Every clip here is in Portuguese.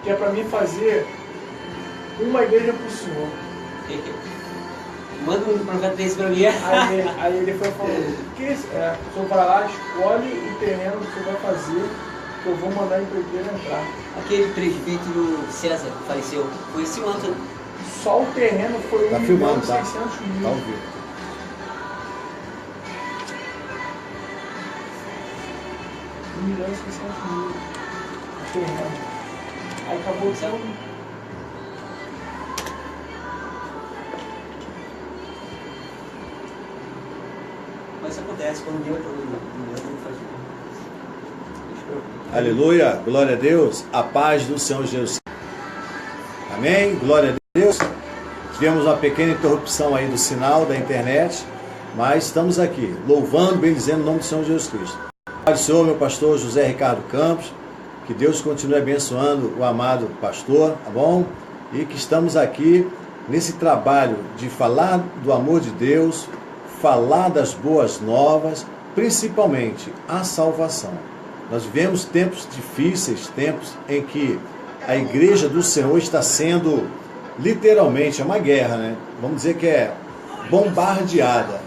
que é para mim fazer uma igreja para o senhor. Manda um profeta desse para mim. Aí ele foi falando, o senhor vai lá, escolhe o terreno que o senhor vai fazer, que eu vou mandar a empreiteiro entrar. Aquele presbítero César que faleceu, foi esse ano. Só o terreno foi tá 1.600.000. Tá ao vivo. 1.600.000. O terreno. Aí acabou sendo. Mas isso acontece quando Deus não faz nada. Aleluia, glória a Deus, a paz do Senhor Jesus. Amém, glória a Deus. Tivemos uma pequena interrupção aí do sinal da internet, mas estamos aqui, louvando, bendizendo o nome do Senhor Jesus Cristo. Pai do Senhor, meu pastor José Ricardo Campos, que Deus continue abençoando o amado pastor, tá bom? E que estamos aqui nesse trabalho de falar do amor de Deus, falar das boas novas, principalmente a salvação. Nós vivemos tempos difíceis, tempos em que a igreja do Senhor está sendo, literalmente, é uma guerra, né? Vamos dizer que é bombardeada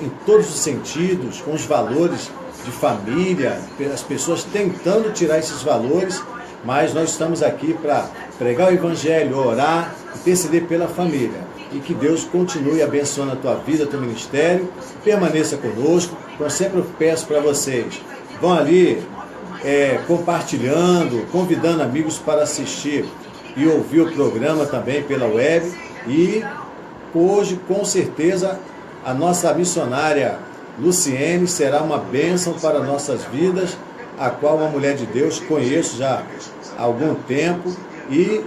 em todos os sentidos, com os valores de família, as pessoas tentando tirar esses valores, mas nós estamos aqui para pregar o evangelho, orar, interceder pela família. E que Deus continue abençoando a tua vida, teu ministério, permaneça conosco. Como sempre eu peço para vocês, vão ali compartilhando, convidando amigos para assistir e ouvir o programa também pela web. E hoje, com certeza, a nossa missionária Luciene será uma bênção para nossas vidas, a qual uma mulher de Deus conheço já há algum tempo, e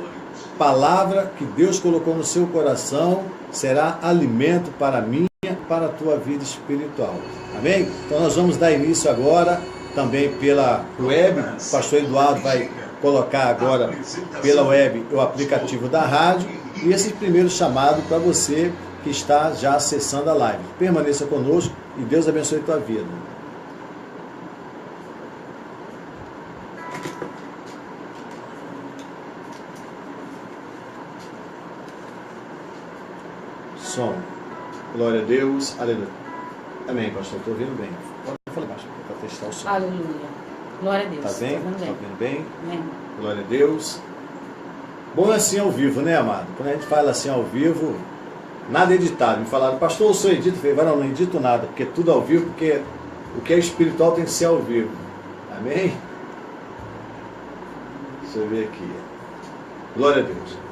palavra que Deus colocou no seu coração será alimento para a minha e para a tua vida espiritual. Amém? Então nós vamos dar início agora também pela web. O pastor Eduardo vai colocar agora pela web o aplicativo da rádio e esse primeiro chamado para você que está já acessando a live. Permaneça conosco e Deus abençoe a tua vida. Som. Glória a Deus. Aleluia. Amém, pastor. Estou ouvindo bem. Pode falar baixo para testar o som. Aleluia. Glória a Deus. Está bem? Está ouvindo bem? Amém. Glória a Deus. Bom assim ao vivo, né, amado? Quando a gente fala assim ao vivo, nada editado. Me falaram, pastor, eu sou edito. Eu falei, não edito nada, porque é tudo ao vivo, porque o que é espiritual tem que ser ao vivo. Amém? Deixa eu ver aqui. Glória a Deus.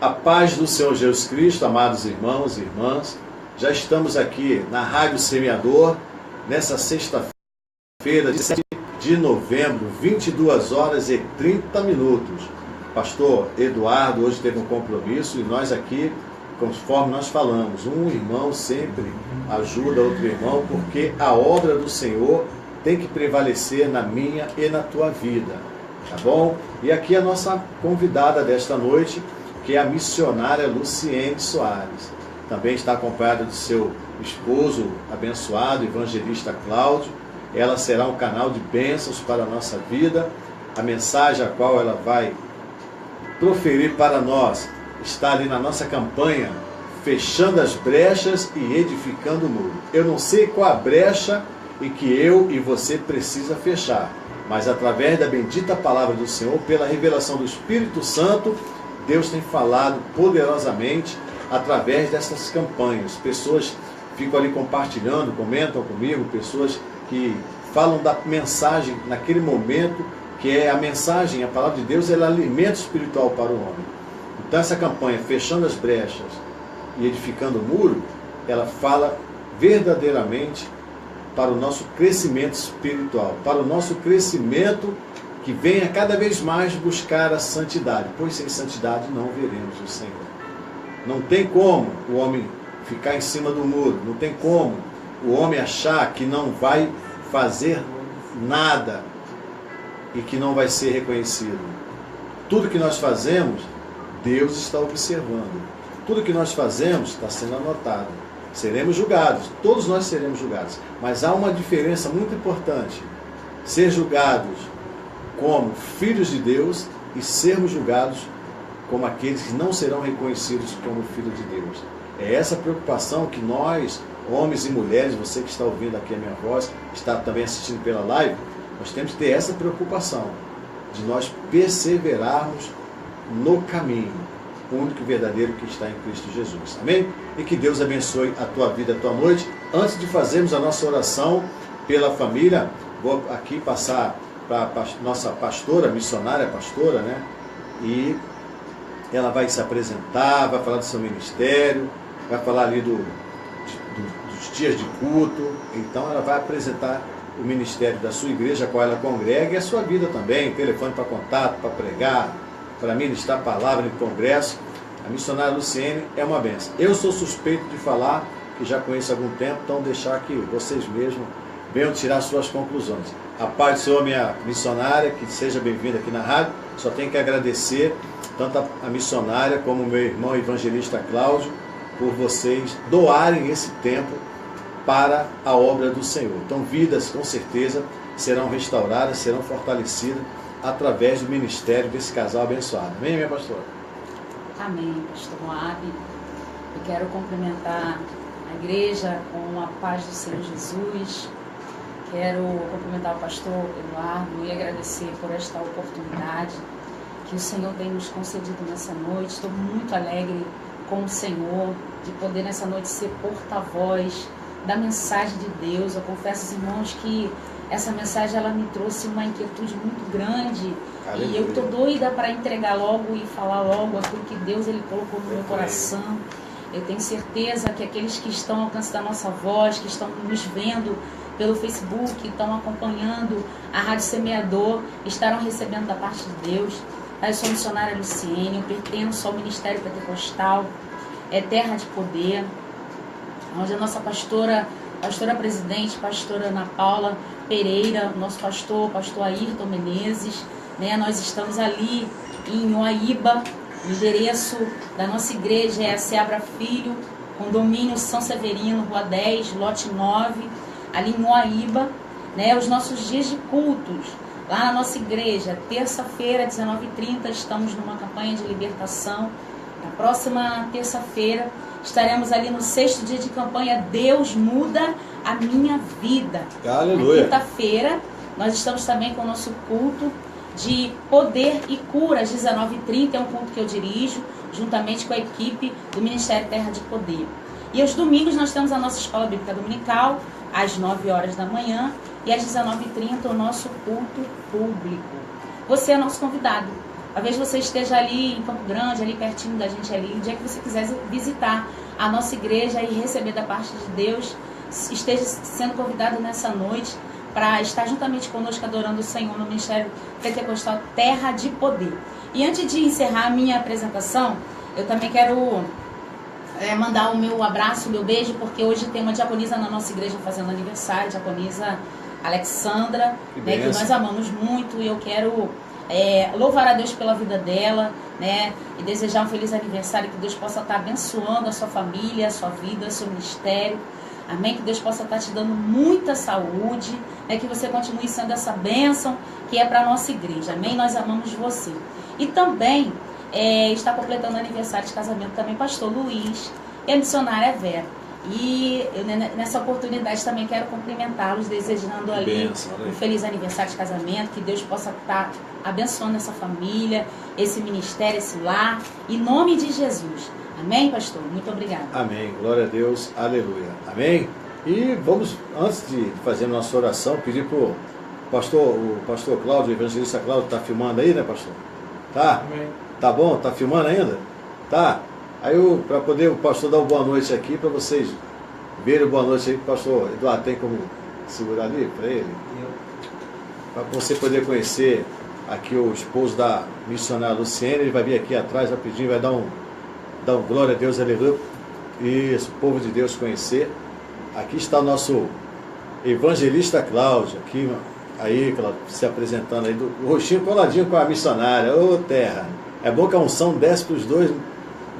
A paz do Senhor Jesus Cristo, amados irmãos e irmãs. Já estamos aqui na Rádio Semeador, nessa sexta-feira, 7 de novembro, 22 horas e 30 minutos. Pastor Eduardo hoje teve um compromisso e nós aqui, conforme nós falamos, um irmão sempre ajuda outro irmão, porque a obra do Senhor tem que prevalecer na minha e na tua vida, tá bom? E aqui a nossa convidada desta noite, que é a missionária Luciene Soares. Também está acompanhada do seu esposo abençoado, evangelista Cláudio. Ela será um canal de bênçãos para a nossa vida. A mensagem a qual ela vai proferir para nós está ali na nossa campanha, fechando as brechas e edificando o muro. Eu não sei qual a brecha e que eu e você precisa fechar, mas através da bendita palavra do Senhor, pela revelação do Espírito Santo, Deus tem falado poderosamente através dessas campanhas. Pessoas ficam ali compartilhando, comentam comigo, pessoas que falam da mensagem naquele momento, que é a mensagem, a palavra de Deus, ela é alimento espiritual para o homem. Então essa campanha, fechando as brechas e edificando o muro, ela fala verdadeiramente para o nosso crescimento espiritual, para o nosso crescimento que venha cada vez mais buscar a santidade, pois sem santidade não veremos o Senhor. Não tem como o homem ficar em cima do muro, não tem como o homem achar que não vai fazer nada e que não vai ser reconhecido. Tudo que nós fazemos, Deus está observando. Tudo que nós fazemos está sendo anotado. Seremos julgados, todos nós seremos julgados. Mas há uma diferença muito importante. Ser julgados como filhos de Deus e sermos julgados como aqueles que não serão reconhecidos como filhos de Deus. É essa preocupação que nós, homens e mulheres, você que está ouvindo aqui a minha voz, está também assistindo pela live, nós temos que ter essa preocupação de nós perseverarmos no caminho único e verdadeiro que está em Cristo Jesus. Amém? E que Deus abençoe a tua vida, a tua noite. Antes de fazermos a nossa oração pela família, vou aqui passar para a nossa pastora, missionária pastora, né? E ela vai se apresentar, vai falar do seu ministério, vai falar ali dos dias de culto. Então ela vai apresentar o ministério da sua igreja, a qual ela congrega, e a sua vida também, telefone para contato, para pregar, para ministrar a palavra em congresso. A missionária Luciene é uma benção. Eu sou suspeito de falar, que já conheço há algum tempo, então deixar que vocês mesmos venham tirar suas conclusões. A paz do Senhor, minha missionária, que seja bem-vinda aqui na rádio. Só tenho que agradecer tanto a missionária como o meu irmão evangelista Cláudio, por vocês doarem esse tempo para a obra do Senhor. Então, vidas, com certeza, serão restauradas, serão fortalecidas através do ministério desse casal abençoado. Amém, minha pastora? Amém, pastor Moab. Eu quero cumprimentar a igreja com a paz do Senhor Jesus. Quero cumprimentar o pastor Eduardo e agradecer por esta oportunidade que o Senhor tem nos concedido nessa noite. Estou muito alegre com o Senhor de poder nessa noite ser porta-voz da mensagem de Deus. Eu confesso, irmãos, que essa mensagem ela me trouxe uma inquietude muito grande. Aleluia. E eu estou doida para entregar logo e falar logo aquilo que Deus ele colocou no meu coração. Eu tenho certeza que aqueles que estão ao alcance da nossa voz, que estão nos vendo pelo Facebook, que estão acompanhando a Rádio Semeador, estarão recebendo da parte de Deus. Eu sou missionária Luciene, eu pertenço ao Ministério Pentecostal, Terra de Poder, onde a nossa pastora presidente, pastora Ana Paula Pereira, nosso pastor Ayrton Menezes, né? Nós estamos ali em Uaíba, o endereço da nossa igreja é a Seabra Filho, condomínio São Severino, Rua 10, lote 9, ali em Uaíba, né? Os nossos dias de cultos, lá na nossa igreja, terça-feira, 19h30, estamos numa campanha de libertação. Na próxima terça-feira, estaremos ali no 6º dia de campanha, Deus Muda a Minha Vida. Aleluia. Na quinta-feira, nós estamos também com o nosso culto de Poder e Cura, às 19h30, é um culto que eu dirijo, juntamente com a equipe do Ministério Terra de Poder. E aos domingos nós temos a nossa Escola Bíblica Dominical, às 9 horas da manhã, e às 19h30 o nosso culto público. Você é nosso convidado. Talvez você esteja ali em Campo Grande, ali pertinho da gente ali, o dia que você quiser visitar a nossa igreja e receber da parte de Deus, esteja sendo convidado nessa noite para estar juntamente conosco adorando o Senhor no Ministério Pentecostal Terra de Poder. E antes de encerrar a minha apresentação, eu também quero mandar o meu abraço, o meu beijo, porque hoje tem uma diaconisa na nossa igreja fazendo aniversário, diaconisa Alexandra, né, que nós amamos muito, e eu quero louvar a Deus pela vida dela, né, e desejar um feliz aniversário, que Deus possa estar abençoando a sua família, a sua vida, o seu ministério. Amém? Que Deus possa estar te dando muita saúde, né, que você continue sendo essa bênção que é para a nossa igreja. Amém? Nós amamos você. E também está completando aniversário de casamento também pastor Luiz e a missionária Vera. E eu, nessa oportunidade também quero cumprimentá-los, desejando ali um feliz aniversário de casamento, que Deus possa estar abençoando essa família, esse ministério, esse lar, em nome de Jesus. Amém, pastor? Muito obrigada. Amém. Glória a Deus. Aleluia. Amém? E vamos, antes de fazer nossa oração, pedir para o pastor Cláudio, o evangelista Cláudio, está filmando aí, né, pastor? Tá? Amém. Tá bom? Tá filmando ainda? Tá? Aí, para poder o pastor dar uma boa noite aqui, para vocês verem boa noite aí, pastor Eduardo, tem como segurar ali para ele? Para você poder conhecer aqui o esposo da missionária Luciene, ele vai vir aqui atrás rapidinho, vai dar um glória a Deus, aleluia. Isso, o povo de Deus conhecer. Aqui está o nosso evangelista Cláudio, aqui, aí, se apresentando aí, o rostinho coladinho com a missionária. Ô terra, é bom que a unção desce para os dois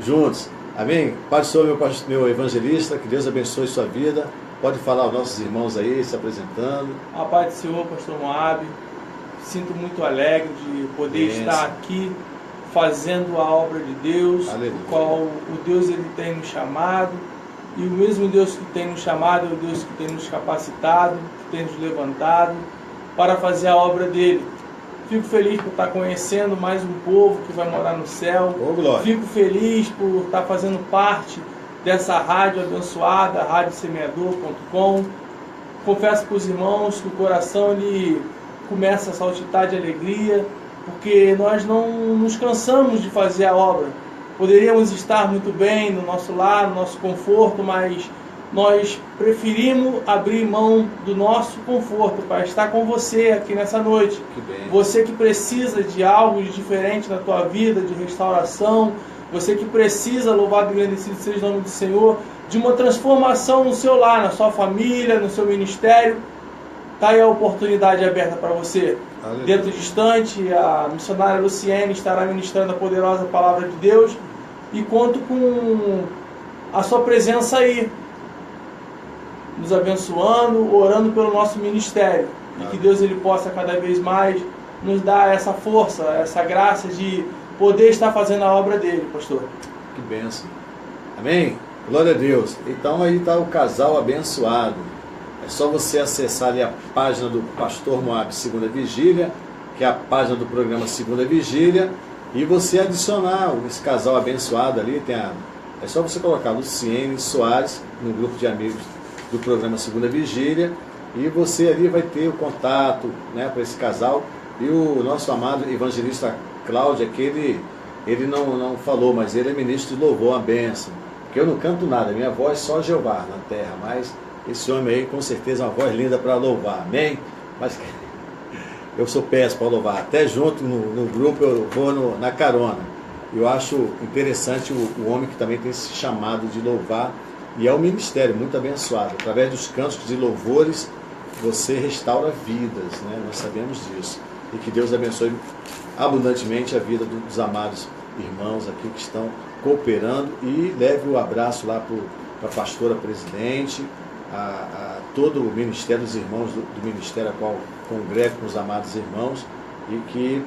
juntos. Amém? Pai do Senhor, meu evangelista, que Deus abençoe sua vida. Pode falar aos nossos irmãos aí, se apresentando. A paz do Senhor, pastor Moab. sinto muito alegre de poder Bênção. estar aqui fazendo a obra de Deus, Aleluia. o qual o Deus ele tem nos chamado, e o mesmo Deus que tem nos chamado é o Deus que tem nos capacitado, que tem nos levantado para fazer a obra dele. Fico feliz por estar conhecendo mais um povo que vai morar no céu. Ô, glória. Fico feliz por estar fazendo parte dessa rádio abençoada, radiosemeador.com. Confesso para os irmãos que o coração ele começa a saltitar de alegria, porque nós não nos cansamos de fazer a obra. Poderíamos estar muito bem no nosso lar, no nosso conforto, mas nós preferimos abrir mão do nosso conforto para estar com você aqui nessa noite. Que bem. Você que precisa de algo de diferente na tua vida, de restauração, você que precisa, louvado e agradecido seja o nome do Senhor, de uma transformação no seu lar, na sua família, no seu ministério, está aí a oportunidade aberta para você. Aleluia. Dentro distante, a missionária Luciene estará ministrando a poderosa palavra de Deus e conto com a sua presença aí, nos abençoando, orando pelo nosso ministério. E que Deus ele possa cada vez mais nos dar essa força, essa graça de poder estar fazendo a obra dele, pastor. Que bênção. Amém? Glória a Deus. Então aí está o casal abençoado. É só você acessar ali a página do Pastor Moab Segunda Vigília, que é a página do programa Segunda Vigília, e você adicionar esse casal abençoado ali. É só você colocar Luciene Soares no grupo de amigos do programa Segunda Vigília, e você ali vai ter o contato, né, para esse casal. E o nosso amado evangelista Cláudio, que ele não falou, mas ele é ministro de louvor, uma bênção. Porque eu não canto nada, minha voz só Jeová na terra, mas esse homem aí com certeza é uma voz linda para louvar, amém? Mas eu sou péssimo para louvar, até junto no grupo eu vou na carona. Eu acho interessante o homem que também tem esse chamado de louvar, e é um ministério muito abençoado. Através dos cânticos de louvores, você restaura vidas, né? Nós sabemos disso. E que Deus abençoe abundantemente a vida dos amados irmãos aqui que estão cooperando, e leve o abraço lá para a pastora presidente, a todo o ministério dos irmãos do ministério a qual congrego com os amados irmãos, e que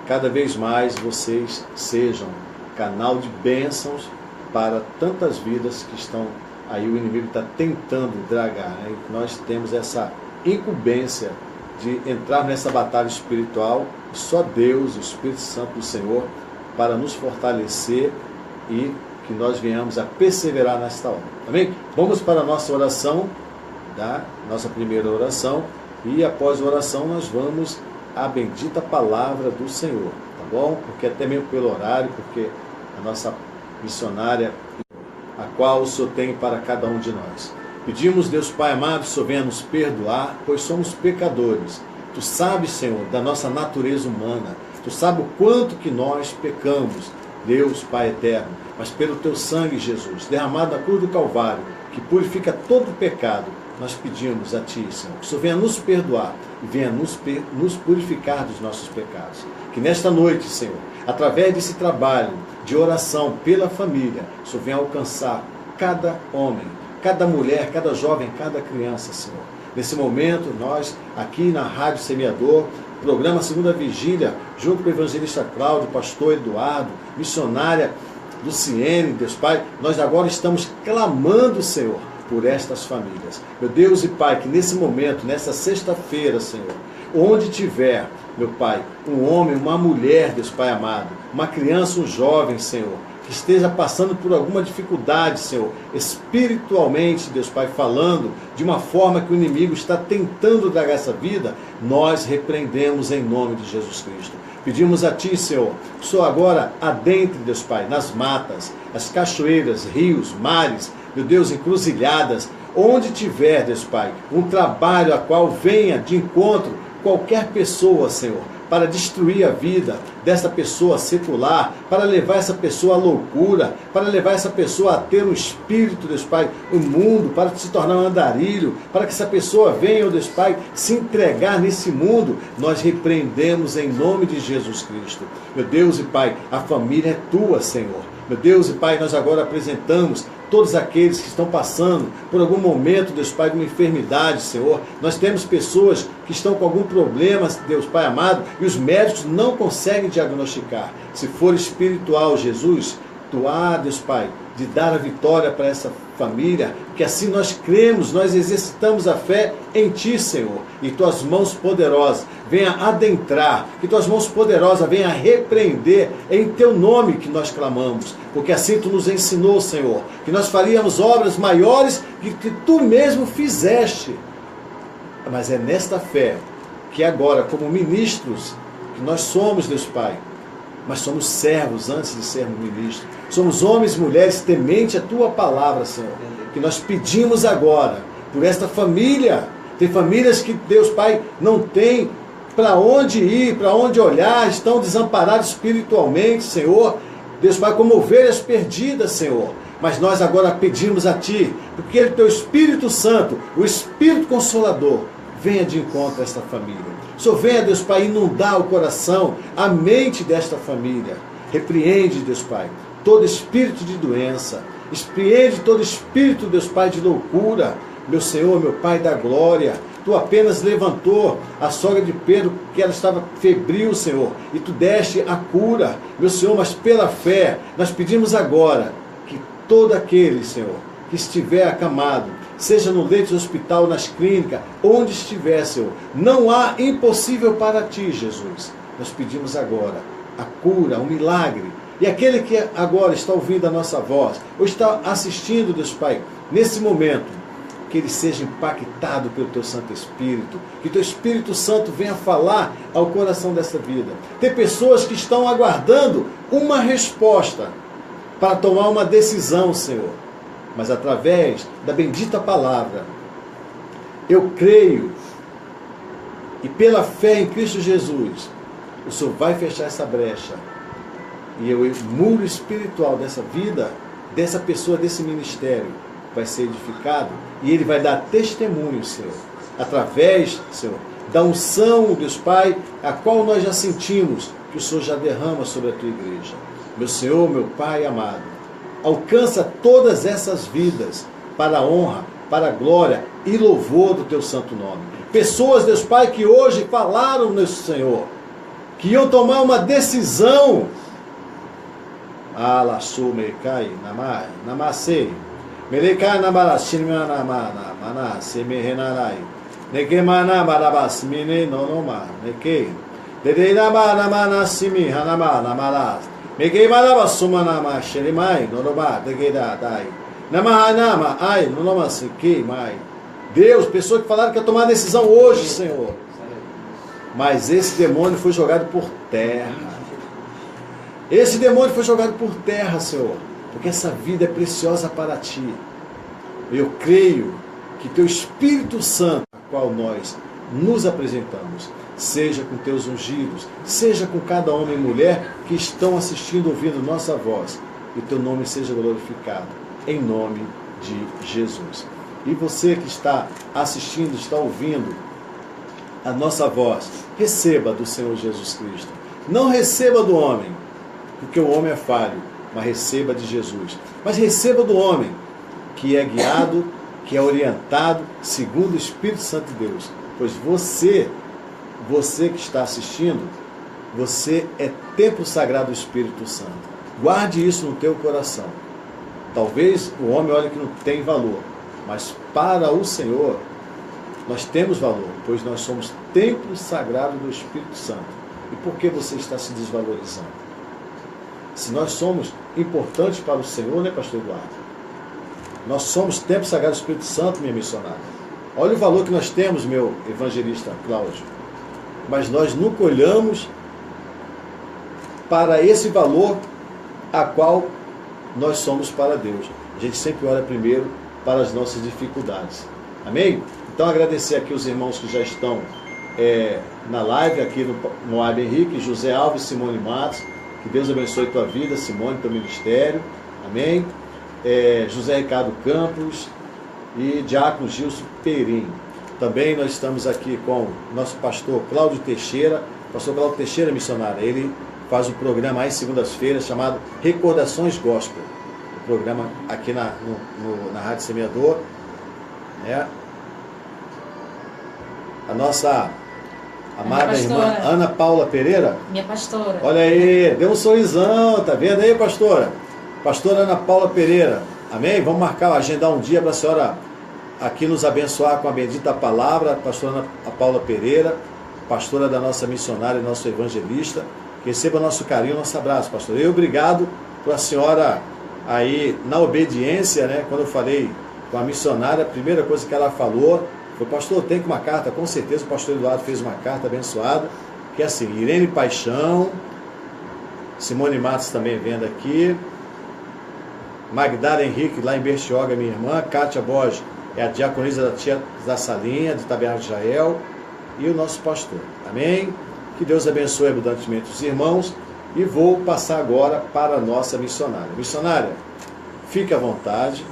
cada vez mais vocês sejam canal de bênçãos para tantas vidas que estão aí, o inimigo está tentando dragar, né? E nós temos essa incumbência de entrar nessa batalha espiritual, e só Deus, o Espírito Santo do Senhor, para nos fortalecer e que nós venhamos a perseverar nesta obra. Amém? Vamos para a nossa oração, tá? Nossa primeira oração, e após a oração nós vamos à bendita palavra do Senhor, tá bom? Porque até mesmo pelo horário, porque a nossa missionária, a qual o Senhor tem para cada um de nós. Pedimos, Deus Pai amado, que o Senhor venha nos perdoar, pois somos pecadores. Tu sabes, Senhor, da nossa natureza humana. Tu sabes o quanto que nós pecamos, Deus Pai eterno. Mas pelo Teu sangue, Jesus, derramado na cruz do Calvário, que purifica todo o pecado, nós pedimos a Ti, Senhor, que o Senhor venha nos perdoar e venha nos purificar dos nossos pecados. Que nesta noite, Senhor, através desse trabalho de oração pela família, o Senhor venha alcançar cada homem, cada mulher, cada jovem, cada criança, Senhor. Nesse momento, nós, aqui na Rádio Semeador, programa Segunda Vigília, junto com o evangelista Cláudio, pastor Eduardo, missionária Luciene, Deus Pai, nós agora estamos clamando, Senhor, por estas famílias. Meu Deus e Pai, que nesse momento, nessa sexta-feira, Senhor, onde tiver, meu Pai, um homem, uma mulher, Deus Pai amado, uma criança, um jovem, Senhor, que esteja passando por alguma dificuldade, Senhor, espiritualmente, Deus Pai, falando de uma forma que o inimigo está tentando dragar essa vida, nós repreendemos em nome de Jesus Cristo. Pedimos a Ti, Senhor, que o Senhor agora adentre, Deus Pai, nas matas, as cachoeiras, rios, mares, meu Deus, encruzilhadas, onde tiver, Deus Pai, um trabalho a qual venha de encontro qualquer pessoa, Senhor, para destruir a vida dessa pessoa secular, para levar essa pessoa à loucura, para levar essa pessoa a ter um espírito, Deus Pai, um mundo, para se tornar um andarilho, para que essa pessoa venha, Deus Pai, se entregar nesse mundo, nós repreendemos em nome de Jesus Cristo. Meu Deus e Pai, a família é Tua, Senhor. Meu Deus e Pai, nós agora apresentamos todos aqueles que estão passando por algum momento, Deus Pai, de uma enfermidade, Senhor. Nós temos pessoas que estão com algum problema, Deus Pai amado, e os médicos não conseguem diagnosticar. Se for espiritual, Jesus, Tu há, Deus Pai, de dar a vitória para essa família, que assim nós cremos, nós exercitamos a fé em Ti, Senhor, e Tuas mãos poderosas venham adentrar, que Tuas mãos poderosas venham repreender em Teu nome que nós clamamos, porque assim Tu nos ensinou, Senhor, que nós faríamos obras maiores que Tu mesmo fizeste. Mas é nesta fé que agora, como ministros, que nós somos, Deus Pai, mas somos servos antes de sermos ministros. Somos homens e mulheres temente a Tua palavra, Senhor, que nós pedimos agora por esta família. Tem famílias que, Deus Pai, não tem para onde ir, para onde olhar, estão desamparados espiritualmente, Senhor. Deus Pai, como ovelhas perdidas, Senhor. Mas nós agora pedimos a Ti, porque o Teu Espírito Santo, o Espírito Consolador, venha de encontro a esta família. O Senhor venha, Deus Pai, inundar o coração, a mente desta família. Repreende, Deus Pai, todo espírito de doença. Repreende todo espírito, Deus Pai, de loucura. Meu Senhor, meu Pai da glória, Tu apenas levantou a sogra de Pedro, que ela estava febril, Senhor, e Tu deste a cura. Meu Senhor, mas pela fé, nós pedimos agora que todo aquele, Senhor, que estiver acamado, seja no leito do hospital, nas clínicas, onde estiver, Senhor, não há impossível para Ti, Jesus. Nós pedimos agora a cura, o milagre. E aquele que agora está ouvindo a nossa voz, ou está assistindo, Deus Pai, nesse momento, que ele seja impactado pelo Teu Santo Espírito, que Teu Espírito Santo venha falar ao coração dessa vida. Tem pessoas que estão aguardando uma resposta para tomar uma decisão, Senhor. Mas através da bendita palavra, eu creio, e pela fé em Cristo Jesus, o Senhor vai fechar essa brecha, e o muro espiritual dessa vida, dessa pessoa, desse ministério, vai ser edificado, e ele vai dar testemunho, Senhor, através, Senhor, da unção, Deus Pai, a qual nós já sentimos que o Senhor já derrama sobre a Tua igreja. Meu Senhor, meu Pai amado, alcança todas essas vidas para a honra, para a glória e louvor do Teu santo nome. Pessoas, Deus Pai, que hoje falaram, meu Senhor, que iam tomar uma decisão. Alaçu mecai, namasei, melecai namarashima namana, manase mehenarai, negemana barabas mine nonoma, nekei, dedeirama namanasimi hanama namaras. Deus, pessoas que falaram que ia tomar a decisão hoje, Senhor. Mas esse demônio foi jogado por terra. Esse demônio foi jogado por terra, Senhor. Porque essa vida é preciosa para Ti. Eu creio que Teu Espírito Santo, a qual nós nos apresentamos, seja com Teus ungidos, seja com cada homem e mulher que estão assistindo, ouvindo nossa voz, e Teu nome seja glorificado, em nome de Jesus. E você que está assistindo, está ouvindo a nossa voz, receba do Senhor Jesus Cristo. Não receba do homem, porque o homem é falho, mas receba de Jesus. Mas receba do homem, que é guiado, que é orientado, segundo o Espírito Santo de Deus. Pois você que está assistindo, você é templo sagrado do Espírito Santo. Guarde isso no teu coração. Talvez o homem olhe que não tem valor, mas para o Senhor nós temos valor, pois nós somos templo sagrado do Espírito Santo. E por que você está se desvalorizando? Se nós somos importantes para o Senhor, né, pastor Eduardo? Nós somos templo sagrado do Espírito Santo, minha missionária. Olha o valor que nós temos, meu evangelista Cláudio. Mas nós nunca olhamos para esse valor a qual nós somos para Deus. A gente sempre olha primeiro para as nossas dificuldades. Amém? Então agradecer aqui os irmãos que já estão na live, aqui no Moab Henrique, José Alves, Simone Matos. Que Deus abençoe tua vida, Simone, teu ministério. Amém? José Ricardo Campos e Diácono Gilson Perim. Também nós estamos aqui com o nosso pastor Cláudio Teixeira. Pastor Cláudio Teixeira, missionário. Ele faz um programa às segundas-feiras chamado Recordações Gospel. O programa aqui na Rádio Semeador. Né? A nossa amada irmã Ana Paula Pereira. Minha pastora. Olha aí, deu um sorrisão, tá vendo aí, pastora? Pastora Ana Paula Pereira. Amém? Vamos marcar, agendar um dia para a senhora aqui nos abençoar com a bendita palavra. Pastora Ana Paula Pereira, pastora da nossa missionária e nosso evangelista. Receba nosso carinho, nosso abraço, pastor. E obrigado por a senhora aí na obediência, né? Quando eu falei com a missionária, a primeira coisa que ela falou foi: pastor, tem que uma carta, com certeza o pastor Eduardo fez uma carta abençoada, que é assim: Irene Paixão, Simone Matos também vendo aqui, Magdala Henrique lá em Bertioga, minha irmã, Kátia Borges é a diaconisa da tia da Salinha, de Taberna de Israel, e o nosso pastor. Amém? Que Deus abençoe abundantemente os irmãos. E vou passar agora para a nossa missionária. Missionária, fique à vontade,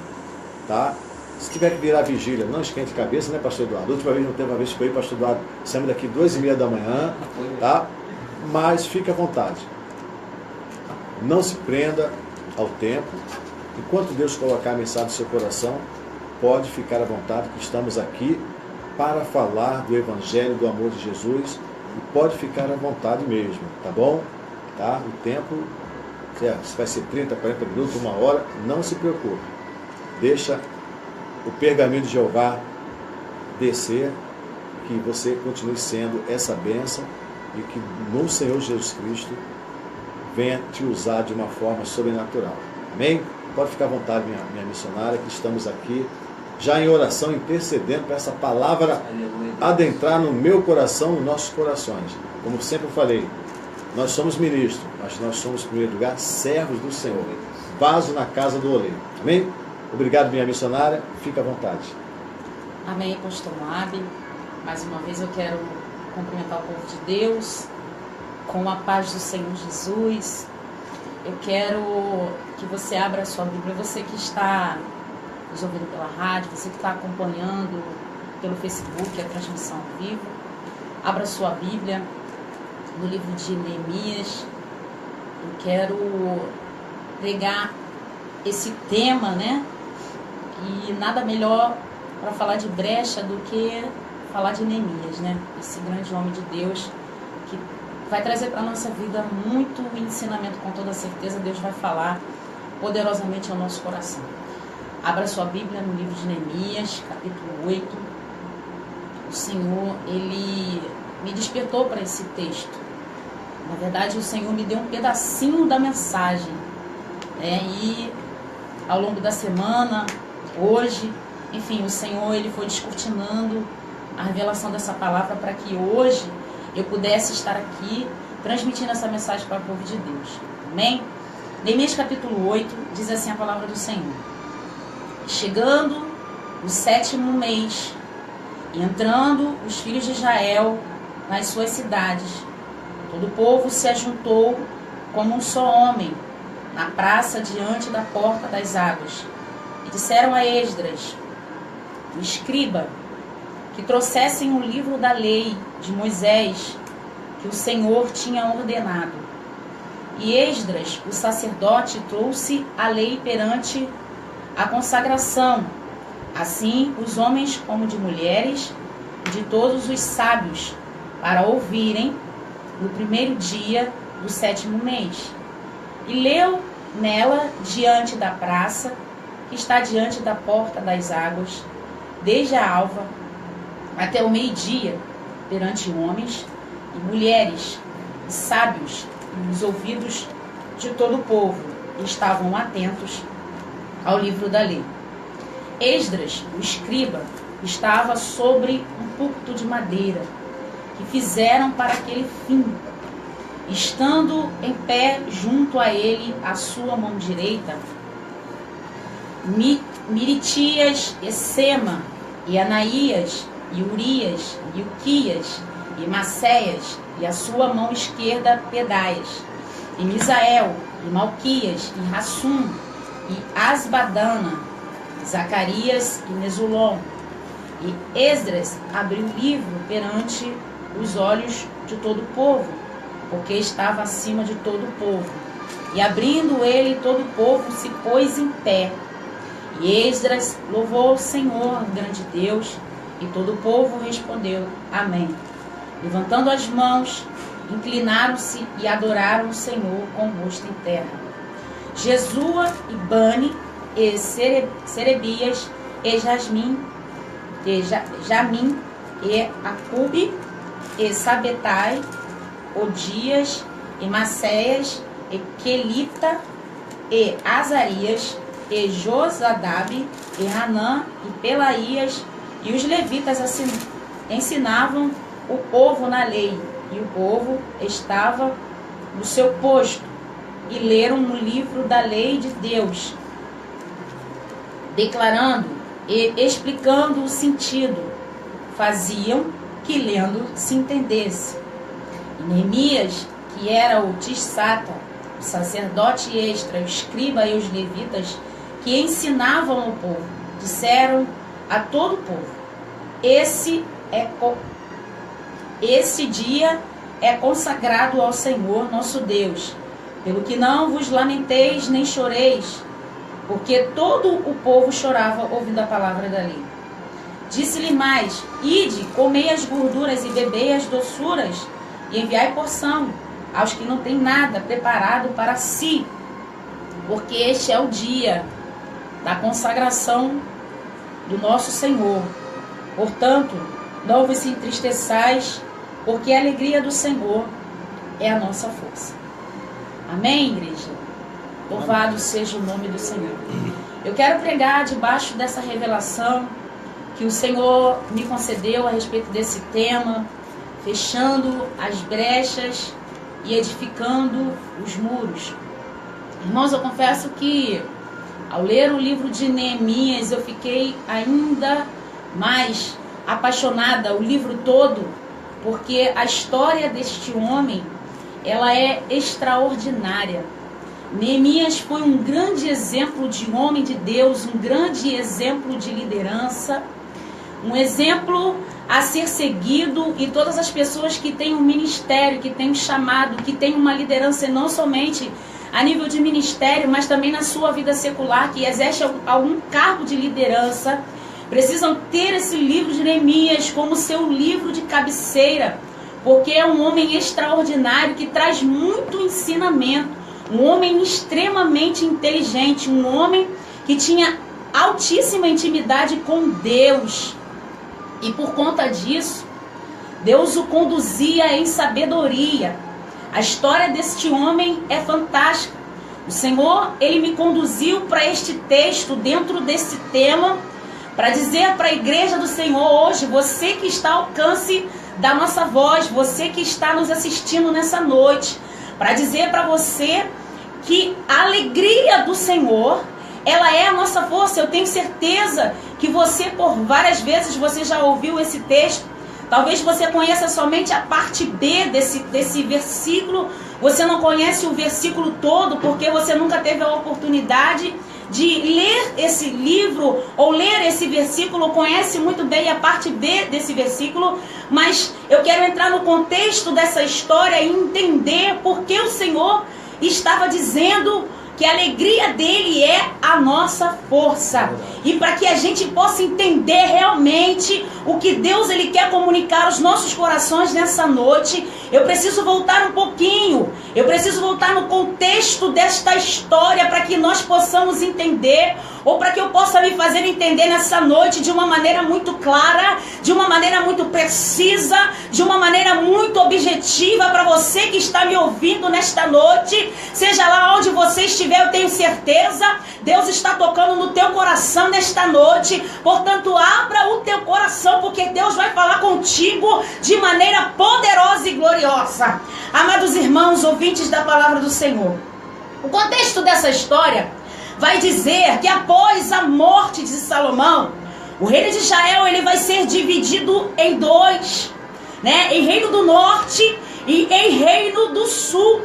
tá? Se tiver que virar vigília, não esquente a cabeça, né, pastor Eduardo? A última vez, não teve uma vez que foi, pastor Eduardo, saímos daqui 2h30 da manhã, tá? Mas fique à vontade. Não se prenda ao tempo. Enquanto Deus colocar a mensagem no seu coração, pode ficar à vontade, que estamos aqui para falar do Evangelho, do amor de Jesus, e pode ficar à vontade mesmo, tá bom? Tá? O tempo, se vai ser 30, 40 minutos, 1 hora, não se preocupe. Deixa o pergaminho de Jeová descer, que você continue sendo essa bênção e que no Senhor Jesus Cristo venha te usar de uma forma sobrenatural. Amém? Pode ficar à vontade, minha missionária, que estamos aqui já em oração, intercedendo para essa palavra adentrar no meu coração, nos nossos corações. Como sempre eu falei, nós somos ministros, mas nós somos, em primeiro lugar, servos do Senhor. Vaso na casa do oleiro. Amém? Obrigado, minha missionária. Fica à vontade. Amém, pastor Moab. Mais uma vez eu quero cumprimentar o povo de Deus com a paz do Senhor Jesus. Eu quero que você abra a sua Bíblia, você que está nos ouvindo pela rádio, você que está acompanhando pelo Facebook a transmissão ao vivo. Abra a sua Bíblia no livro de Neemias. Eu quero pregar esse tema, né? E nada melhor para falar de brecha do que falar de Neemias, né? Esse grande homem de Deus que vai trazer para a nossa vida muito ensinamento, com toda certeza. Deus vai falar poderosamente ao nosso coração. Abra sua Bíblia no livro de Neemias, capítulo 8. O Senhor, Ele me despertou para esse texto. Na verdade, o Senhor me deu um pedacinho da mensagem, né? E ao longo da semana, hoje, enfim, o Senhor, Ele foi descortinando a revelação dessa palavra para que hoje eu pudesse estar aqui transmitindo essa mensagem para o povo de Deus. Amém? Neemias capítulo 8 diz assim a palavra do Senhor: chegando o 7º mês, e entrando os filhos de Israel nas suas cidades, todo o povo se ajuntou como um só homem na praça diante da porta das águas, e disseram a Esdras, o escriba, que trouxessem o livro da lei de Moisés, que o Senhor tinha ordenado. E Esdras, o sacerdote, trouxe a lei perante a consagração, assim os homens como de mulheres, e de todos os sábios, para ouvirem no primeiro dia do 7º mês. E leu nela diante da praça, que está diante da porta das águas, desde a alva até o meio-dia, perante homens e mulheres, e sábios, e os ouvidos de todo o povo estavam atentos ao livro da lei. Esdras, o escriba, estava sobre um púlpito de madeira, que fizeram para aquele fim, estando em pé junto a ele, à sua mão direita, Miritias, Essema, e Anaías, e Urias, e Uquias, e Maceias, e a sua mão esquerda Pedaias, e Misael, e Malquias, e Rassum, e Asbadana, Zacarias e Mesulom. E Esdras abriu o livro perante os olhos de todo o povo, porque estava acima de todo o povo. E abrindo ele, todo o povo se pôs em pé. E Esdras louvou o Senhor, grande Deus, e todo o povo respondeu, amém. Levantando as mãos, inclinaram-se e adoraram o Senhor com o rosto em terra. Jesua e Bani, e Serebias, e Jamim, e Acube, e Sabetai, Odias, e Maceias, e Quelita, e Azarias, e Josadabe, e Hanã, e Pelaías, e os levitas ensinavam o povo na lei, e o povo estava no seu posto, e leram no livro da lei de Deus, declarando e explicando o sentido, faziam que lendo se entendesse. E Neemias, que era o Tisata, o sacerdote Esdras, o escriba e os levitas, que ensinavam ao povo, disseram a todo o povo, esse dia é consagrado ao Senhor nosso Deus, pelo que não vos lamenteis nem choreis, porque todo o povo chorava ouvindo a palavra da lei. Disse-lhe mais, ide, comei as gorduras e bebei as doçuras, e enviai porção aos que não têm nada preparado para si, porque este é o dia da consagração do nosso Senhor. Portanto, não vos entristeçais, porque a alegria do Senhor é a nossa força. Amém, igreja? Louvado seja o nome do Senhor. Eu quero pregar debaixo dessa revelação que o Senhor me concedeu a respeito desse tema, fechando as brechas e edificando os muros. Irmãos, eu confesso que ao ler o livro de Neemias, eu fiquei ainda mais apaixonada, o livro todo, porque a história deste homem, ela é extraordinária. Neemias foi um grande exemplo de homem de Deus, um grande exemplo de liderança, um exemplo a ser seguido, e todas as pessoas que têm um ministério, que têm um chamado, que têm uma liderança não somente a nível de ministério, mas também na sua vida secular, que exerce algum cargo de liderança, precisam ter esse livro de Neemias como seu livro de cabeceira, porque é um homem extraordinário que traz muito ensinamento, um homem extremamente inteligente, um homem que tinha altíssima intimidade com Deus, e por conta disso, Deus o conduzia em sabedoria. A história deste homem é fantástica. O Senhor, Ele me conduziu para este texto, dentro desse tema, para dizer para a igreja do Senhor hoje, você que está ao alcance da nossa voz, você que está nos assistindo nessa noite, para dizer para você que a alegria do Senhor, ela é a nossa força. Eu tenho certeza que você, por várias vezes, você já ouviu esse texto. Talvez você conheça somente a parte B desse versículo. Você não conhece o versículo todo, porque você nunca teve a oportunidade de ler esse livro ou ler esse versículo. Conhece muito bem a parte B desse versículo, mas eu quero entrar no contexto dessa história e entender por que o Senhor estava dizendo que a alegria dele é a nossa força. E para que a gente possa entender realmente o que Deus ele quer comunicar aos nossos corações nessa noite, eu preciso voltar um pouquinho. Eu preciso voltar no contexto desta história para que nós possamos entender, ou para que eu possa me fazer entender nessa noite de uma maneira muito clara, de uma maneira muito precisa, de uma maneira muito objetiva para você que está me ouvindo nesta noite. Seja lá onde você estiver, eu tenho certeza, Deus está tocando no teu coração nesta noite. Portanto, abra o teu coração, porque Deus vai falar contigo de maneira poderosa e gloriosa. Amados irmãos, ouvintes da palavra do Senhor, o contexto dessa história vai dizer que após a morte de Salomão, o reino de Israel ele vai ser dividido em dois, né? Em reino do norte e em reino do sul.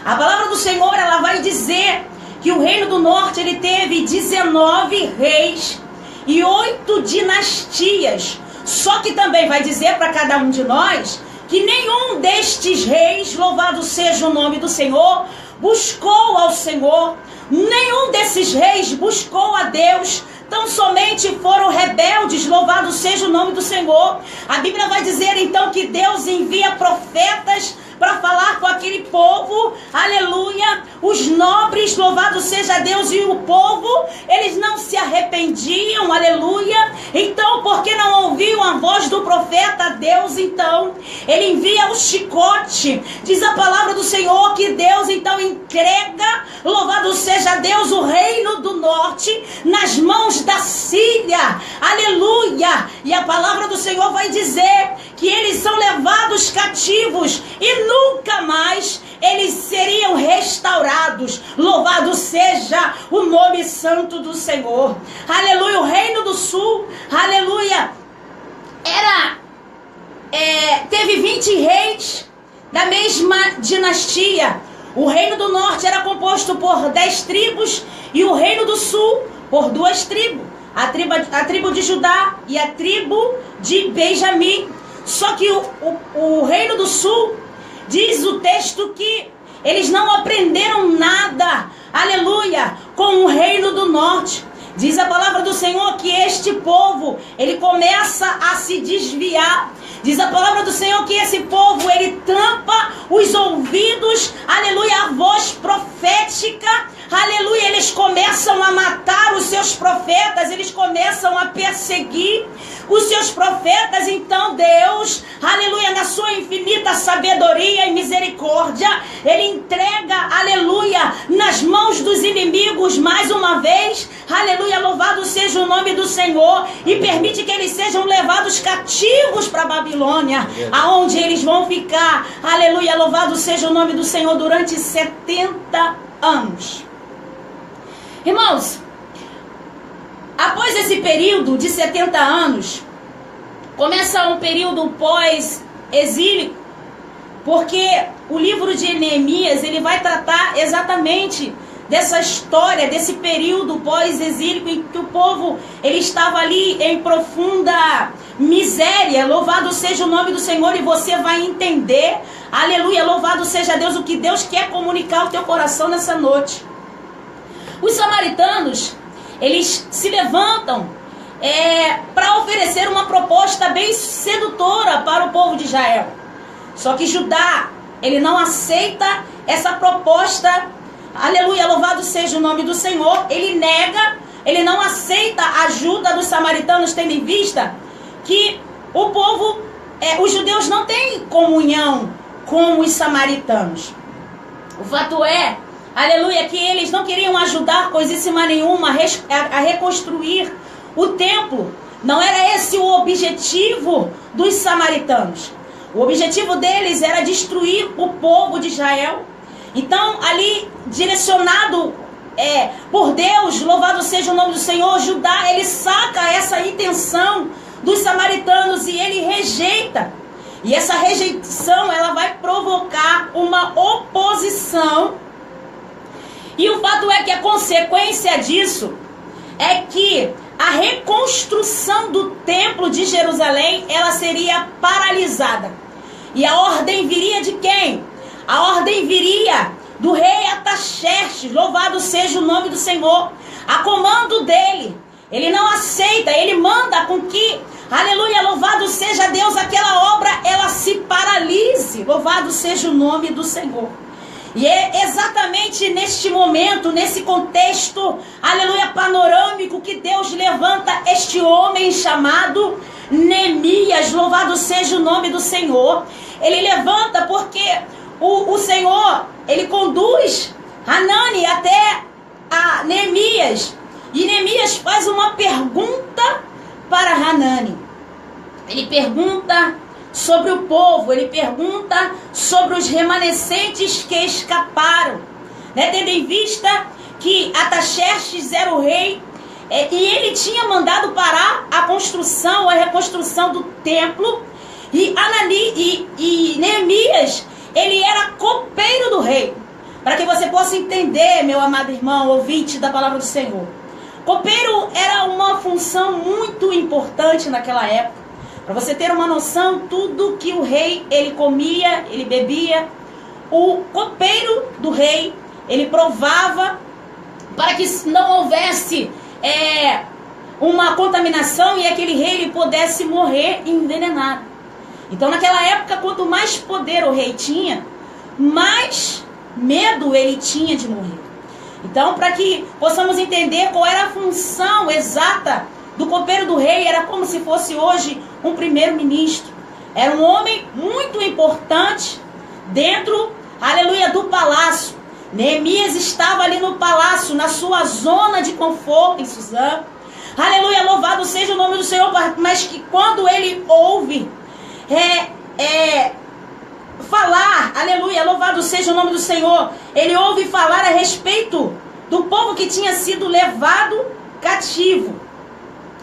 A palavra do Senhor ela vai dizer que o reino do norte ele teve 19 reis e 8 dinastias. Só que também vai dizer para cada um de nós que nenhum destes reis, louvado seja o nome do Senhor, buscou ao Senhor. Nenhum desses reis buscou a Deus. Tão somente foram rebeldes, louvado seja o nome do Senhor. A Bíblia vai dizer então que Deus envia profetas para falar com aquele povo, aleluia. Os nobres, louvado seja Deus, e o povo, eles não se arrependiam, aleluia. Então, porque não ouviam a voz do profeta, Deus então, ele envia o chicote. Diz a palavra do Senhor que Deus então entrega, louvado seja Deus, o reino do norte nas mãos da Síria, aleluia. E a palavra do Senhor vai dizer que eles são levados cativos e nunca mais eles seriam restaurados. Louvado seja o nome santo do Senhor, aleluia. O reino do sul, aleluia, teve 20 reis da mesma dinastia. O reino do norte era composto por 10 tribos e o reino do sul por 2 tribos, a tribo de Judá e a tribo de Benjamim. Só que o reino do sul, diz o texto que eles não aprenderam nada, aleluia, com o reino do norte. Diz a palavra do Senhor que este povo, ele começa a se desviar. Diz a palavra do Senhor que esse povo, ele tampa os ouvidos, aleluia, a voz profética, aleluia. Eles começam a matar os seus profetas, eles começam a perseguir os seus profetas. Então Deus, aleluia, na sua infinita sabedoria e misericórdia, ele entrega, aleluia, nas mãos dos inimigos mais uma vez, aleluia, louvado seja o nome do Senhor, e permite que eles sejam levados cativos para a Babilônia, aonde eles vão ficar, aleluia, louvado seja o nome do Senhor, durante 70 anos. Irmãos, após esse período de 70 anos, começa um período pós-exílico, porque o livro de Neemias, ele vai tratar exatamente dessa história, desse período pós-exílico em que o povo, ele estava ali em profunda miséria. Louvado seja o nome do Senhor, e você vai entender, aleluia, louvado seja Deus, o que Deus quer comunicar ao teu coração nessa noite. Os samaritanos, eles se levantam para oferecer uma proposta bem sedutora para o povo de Israel. Só que Judá, ele não aceita essa proposta, aleluia, louvado seja o nome do Senhor. Ele nega, ele não aceita a ajuda dos samaritanos, tendo em vista que o povo, os judeus não têm comunhão com os samaritanos. O fato é, aleluia, que eles não queriam ajudar coisíssima nenhuma a reconstruir o templo. Não era esse o objetivo dos samaritanos. O objetivo deles era destruir o povo de Israel. Então, ali, direcionado por Deus, louvado seja o nome do Senhor, Judá, ele saca essa intenção dos samaritanos e ele rejeita. E essa rejeição, ela vai provocar uma oposição. E o fato é que a consequência disso é que a reconstrução do templo de Jerusalém, ela seria paralisada. E a ordem viria de quem? A ordem viria do rei Artaxerxes, louvado seja o nome do Senhor. A comando dele, ele não aceita, ele manda com que, aleluia, louvado seja Deus, aquela obra, ela se paralise, louvado seja o nome do Senhor. E é exatamente neste momento, nesse contexto, aleluia, panorâmico, que Deus levanta este homem chamado Neemias, louvado seja o nome do Senhor. Ele levanta porque o Senhor, ele conduz Hanani até a Neemias. E Neemias faz uma pergunta para Hanani. Ele pergunta sobre o povo, ele pergunta sobre os remanescentes que escaparam, tendo em vista que Artaxerxes era o rei, e ele tinha mandado parar a reconstrução do templo, e Neemias, ele era copeiro do rei. Para que você possa entender, meu amado irmão, ouvinte da palavra do Senhor, copeiro era uma função muito importante naquela época. Para você ter uma noção, tudo que o rei, ele comia, ele bebia, o copeiro do rei, ele provava para que não houvesse uma contaminação e aquele rei ele pudesse morrer envenenado. Então naquela época, quanto mais poder o rei tinha, mais medo ele tinha de morrer. Então, para que possamos entender qual era a função exata do copeiro do rei, era como se fosse hoje um primeiro-ministro. Era um homem muito importante dentro, aleluia, do palácio. Neemias estava ali no palácio, na sua zona de conforto em Suzã. Aleluia, louvado seja o nome do Senhor, mas que quando ele ouve falar, aleluia, louvado seja o nome do Senhor, ele ouve falar a respeito do povo que tinha sido levado cativo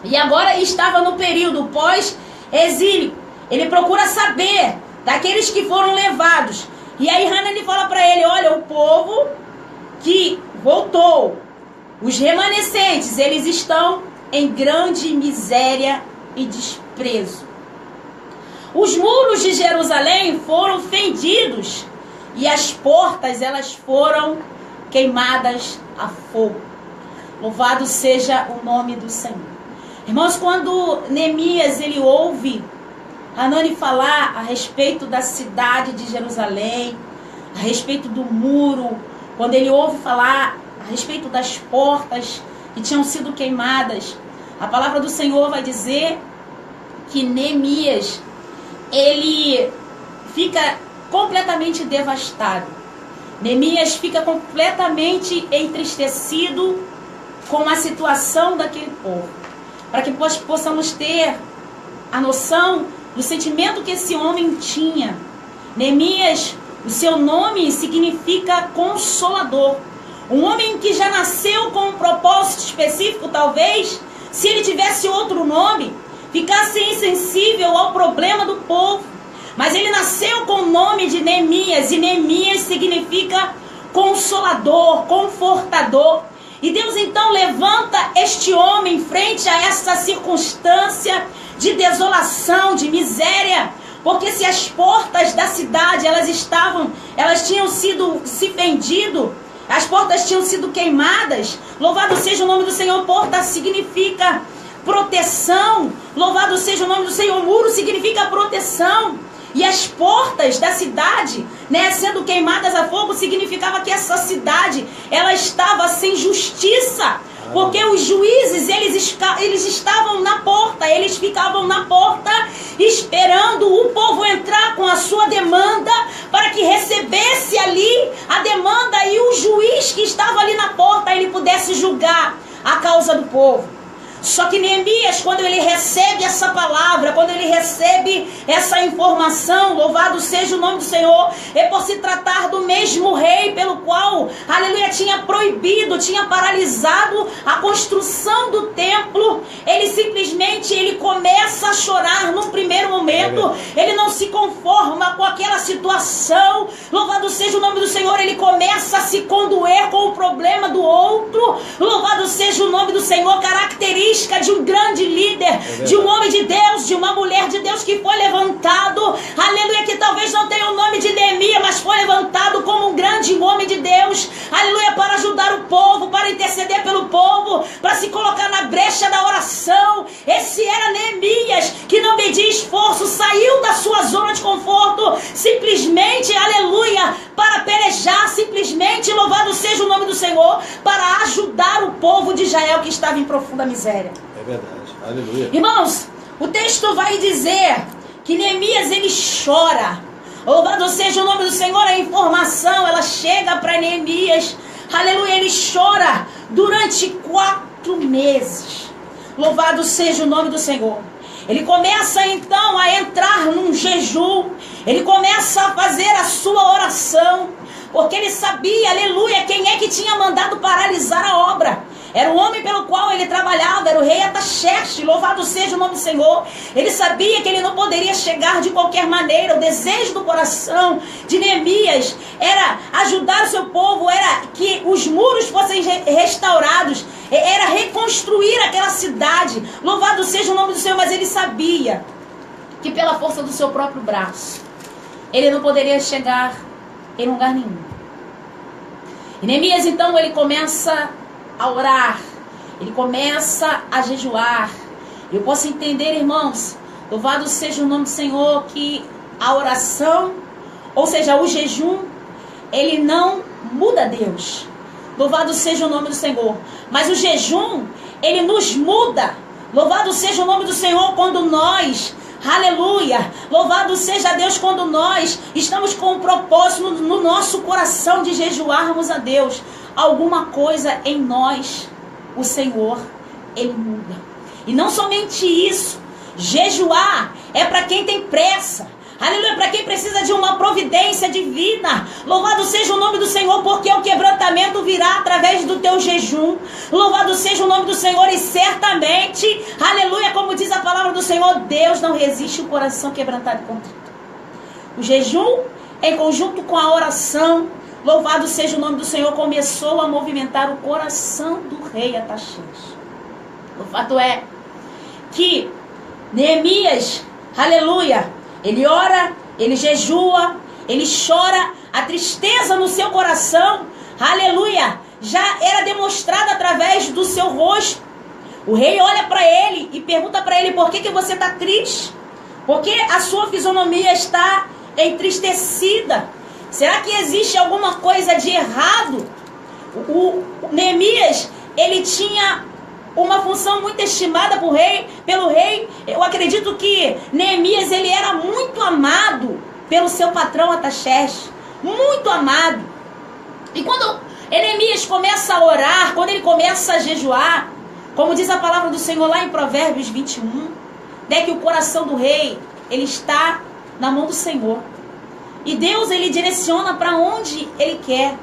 e agora estava no período pós-exílio. Ele procura saber daqueles que foram levados. E aí Hanani fala para ele, olha, o povo que voltou, os remanescentes, eles estão em grande miséria e desprezo. Os muros de Jerusalém foram fendidos e as portas elas foram queimadas a fogo. Louvado seja o nome do Senhor. Irmãos, quando Neemias ele ouve Hanani falar a respeito da cidade de Jerusalém, a respeito do muro, quando ele ouve falar a respeito das portas que tinham sido queimadas, a palavra do Senhor vai dizer que Neemias ele fica completamente devastado. Neemias fica completamente entristecido com a situação daquele povo. Para que possamos ter a noção do sentimento que esse homem tinha. Neemias, o seu nome significa consolador. Um homem que já nasceu com um propósito específico, talvez, se ele tivesse outro nome, ficasse insensível ao problema do povo. Mas ele nasceu com o nome de Neemias, e Neemias significa consolador, confortador. E Deus então levanta este homem frente a essa circunstância de desolação, de miséria. Porque se as portas da cidade elas tinham sido se fendido, as portas tinham sido queimadas. Louvado seja o nome do Senhor. Porta significa proteção. Louvado seja o nome do Senhor. Muro significa proteção. E as portas da cidade, sendo queimadas a fogo, significava que essa cidade, ela estava sem justiça. Porque os juízes, eles estavam na porta, eles ficavam na porta esperando o povo entrar com a sua demanda para que recebesse ali a demanda e o juiz que estava ali na porta, ele pudesse julgar a causa do povo. Só que Neemias, quando ele recebe essa palavra, quando ele recebe essa informação, louvado seja o nome do Senhor, é por se tratar do mesmo rei pelo qual, aleluia, tinha proibido, tinha paralisado a construção do templo. Ele simplesmente começa a chorar num primeiro momento. Ele não se conforma com aquela situação. Louvado seja o nome do Senhor. Ele começa a se condoer com o problema do outro. Louvado seja o nome do Senhor. Característica de um grande líder, de um homem de Deus, de uma mulher de Deus que foi levantado, aleluia, que talvez não tenha o nome de Neemias, mas foi levantado como um grande homem de Deus, aleluia, para ajudar o povo, para interceder pelo povo, para se colocar na brecha da oração. Esse era Neemias, que não media esforço, saiu da sua zona de conforto, simplesmente, aleluia, para pelejar, simplesmente, louvado seja o nome do Senhor, para ajudar o povo de Israel que estava em profunda miséria. É verdade, aleluia. Irmãos, o texto vai dizer que Neemias ele chora. Louvado seja o nome do Senhor. A informação ela chega para Neemias, aleluia, ele chora durante 4 meses. Louvado seja o nome do Senhor. Ele começa então a entrar num jejum, ele começa a fazer a sua oração, porque ele sabia, aleluia, quem é que tinha mandado paralisar a obra. Era o homem pelo qual ele trabalhava, era o rei Ataxerxes, louvado seja o nome do Senhor. Ele sabia que ele não poderia chegar de qualquer maneira. O desejo do coração de Neemias era ajudar o seu povo, era que os muros fossem restaurados, era reconstruir aquela cidade. Louvado seja o nome do Senhor, mas ele sabia que pela força do seu próprio braço, ele não poderia chegar em lugar nenhum. E Neemias, então, ele começa a orar, ele começa a jejuar. Eu posso entender, irmãos, louvado seja o nome do Senhor, que a oração, ou seja, o jejum, ele não muda Deus. Louvado seja o nome do Senhor. Mas o jejum, ele nos muda. Louvado seja o nome do Senhor quando nós, aleluia, louvado seja Deus quando nós estamos com um propósito no nosso coração de jejuarmos a Deus. Alguma coisa em nós, o Senhor, ele muda. E não somente isso, jejuar é para quem tem pressa. Aleluia, para quem precisa de uma providência divina. Louvado seja o nome do Senhor, porque o quebrantamento virá através do teu jejum. Louvado seja o nome do Senhor, e certamente, aleluia, como diz a palavra do Senhor, Deus não resiste o coração quebrantado e contrito. O jejum, em conjunto com a oração, louvado seja o nome do Senhor, começou a movimentar o coração do rei Artaxerxes. O fato é que Neemias, aleluia, ele ora, ele jejua, ele chora, a tristeza no seu coração, aleluia, já era demonstrada através do seu rosto. O rei olha para ele e pergunta para ele: por que você está triste? Porque a sua fisionomia está entristecida. Será que existe alguma coisa de errado? O Neemias, ele tinha uma função muito estimada pelo rei. Eu acredito que Neemias, ele era muito amado pelo seu patrão Artaxerxes, muito amado. E quando Neemias começa a orar, quando ele começa a jejuar, como diz a palavra do Senhor lá em Provérbios 21, né, que o coração do rei, ele está na mão do Senhor. E Deus, ele direciona para onde ele quer.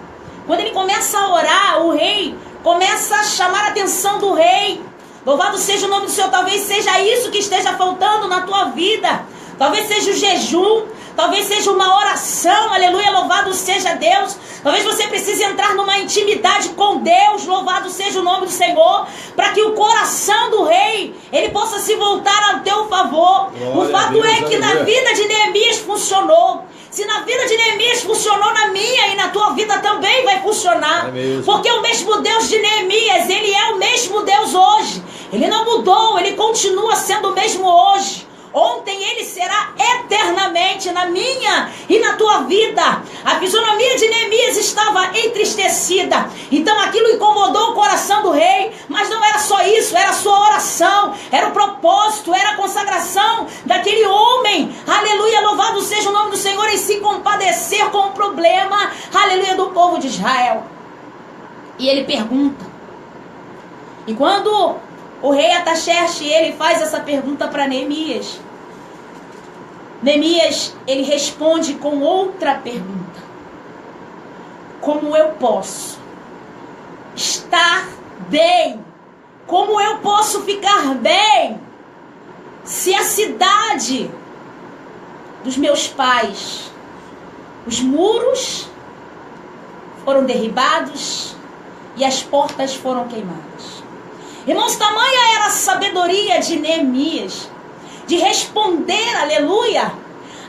Quando ele começa a orar, o rei começa a chamar a atenção do rei. Louvado seja o nome do Senhor. Talvez seja isso que esteja faltando na tua vida. Talvez seja o jejum. Talvez seja uma oração. Aleluia, louvado seja Deus. Talvez você precise entrar numa intimidade com Deus. Louvado seja o nome do Senhor. Para que o coração do rei, ele possa se voltar ao teu favor. Glória o fato Deus, é que na vida de Neemias funcionou. Se na vida de Neemias funcionou, na minha e na tua vida também vai funcionar. Porque o mesmo Deus de Neemias, ele é o mesmo Deus hoje. Ele não mudou, ele continua sendo o mesmo hoje. Ontem ele será eternamente na minha e na tua vida. A fisionomia de Neemias estava entristecida. Então aquilo incomodou o coração do rei. Mas não era só isso, era a sua oração, era o propósito, era a consagração daquele homem. Aleluia, louvado seja o nome do Senhor, em se compadecer com o problema, aleluia, do povo de Israel. E ele pergunta. E quando o rei Artaxerxes, ele faz essa pergunta para Neemias, Neemias, ele responde com outra pergunta: como eu posso estar bem? Como eu posso ficar bem se a cidade dos meus pais, os muros foram derribados e as portas foram queimadas? Irmãos, tamanha era a sabedoria de Neemias de responder, aleluia,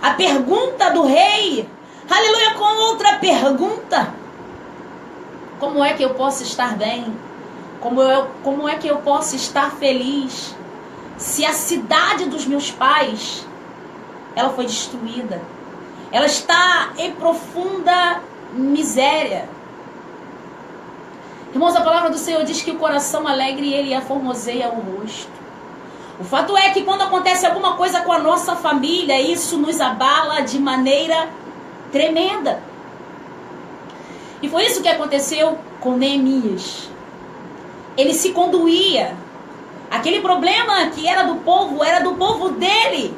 a pergunta do rei, aleluia, com outra pergunta: como é que eu posso estar bem? Como é que eu posso estar feliz se a cidade dos meus pais, ela foi destruída? Ela está em profunda miséria. Irmãos, a palavra do Senhor diz que o coração alegre, ele aformoseia o rosto. O fato é que quando acontece alguma coisa com a nossa família, isso nos abala de maneira tremenda. E foi isso que aconteceu com Neemias. Ele se conduía. Aquele problema que era do povo dele.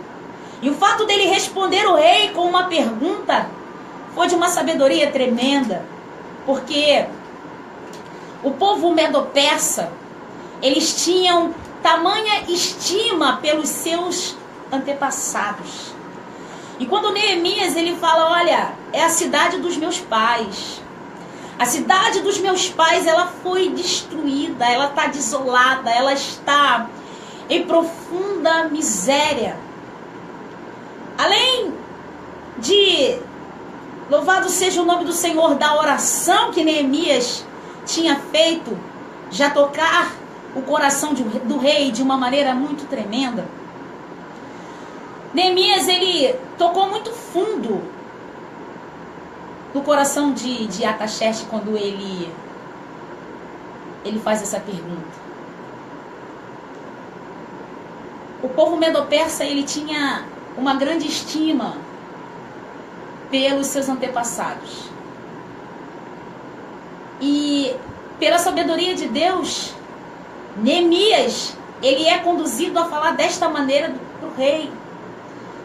E o fato dele responder o rei com uma pergunta foi de uma sabedoria tremenda. Porque o povo medo-persa, eles tinham tamanha estima pelos seus antepassados. E quando Neemias, ele fala: olha, é a cidade dos meus pais. A cidade dos meus pais, ela foi destruída, ela está desolada, ela está em profunda miséria. Além de louvado seja o nome do Senhor, da oração que Neemias tinha feito, já tocar o coração do rei de uma maneira muito tremenda. Neemias, ele tocou muito fundo no coração de Artaxerxes quando ele faz essa pergunta. O povo medo-persa, ele tinha uma grande estima pelos seus antepassados. E pela sabedoria de Deus, Neemias, ele é conduzido a falar desta maneira para o rei.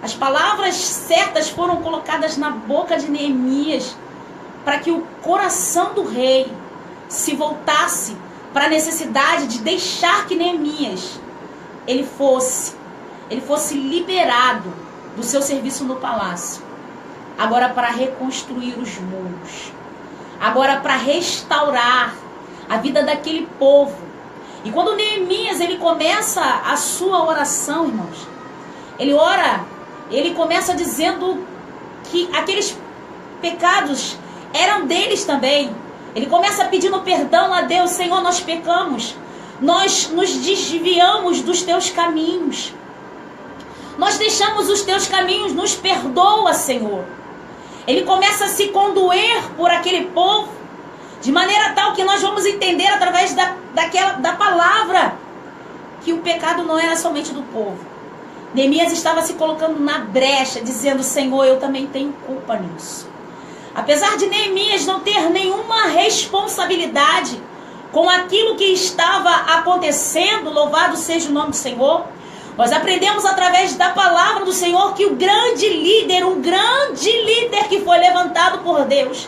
As palavras certas foram colocadas na boca de Neemias para que o coração do rei se voltasse para a necessidade de deixar que Neemias ele fosse liberado do seu serviço no palácio, agora para reconstruir os muros, agora para restaurar a vida daquele povo. E quando Neemias ele começa a sua oração, irmãos, ele ora, ele começa dizendo que aqueles pecados eram deles também. Ele começa pedindo perdão a Deus. Senhor, nós pecamos, nós nos desviamos dos teus caminhos, nós deixamos os teus caminhos, nos perdoa, Senhor. Ele começa a se condoer por aquele povo, de maneira tal que nós vamos entender através da palavra que o pecado não era somente do povo. Neemias estava se colocando na brecha, dizendo: Senhor, eu também tenho culpa nisso. Apesar de Neemias não ter nenhuma responsabilidade com aquilo que estava acontecendo, louvado seja o nome do Senhor, nós aprendemos através da palavra do Senhor que um grande líder que foi levantado por Deus,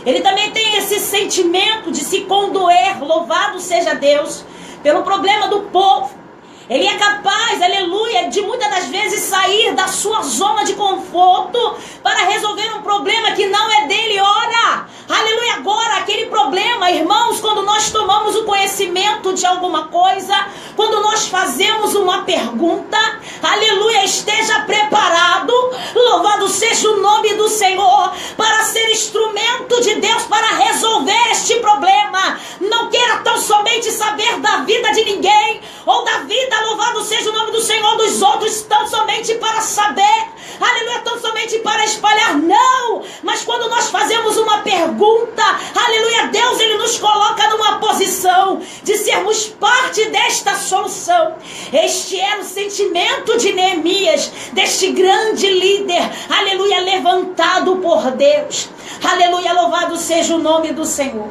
ele também tem esse sentimento de se condoer, louvado seja Deus, pelo problema do povo. Ele é capaz, aleluia, de muitas das vezes sair da sua zona de conforto para resolver um problema que não é dele. Ora, aleluia, agora aquele problema, irmãos, quando nós tomamos o conhecimento de alguma coisa, quando nós fazemos uma pergunta, aleluia, esteja preparado, louvado seja o nome do Senhor, para ser instrumento de Deus para resolver este problema. Não queira tão somente saber da vida de ninguém, ou da vida, louvado seja o nome do Senhor, dos outros, tão somente para saber, aleluia, tão somente para espalhar, não, mas quando nós fazemos uma pergunta, aleluia, Deus, ele nos coloca numa posição de sermos parte desta solução. Este era o sentimento de Neemias, deste grande líder, aleluia, levantado por Deus, aleluia, louvado seja o nome do Senhor.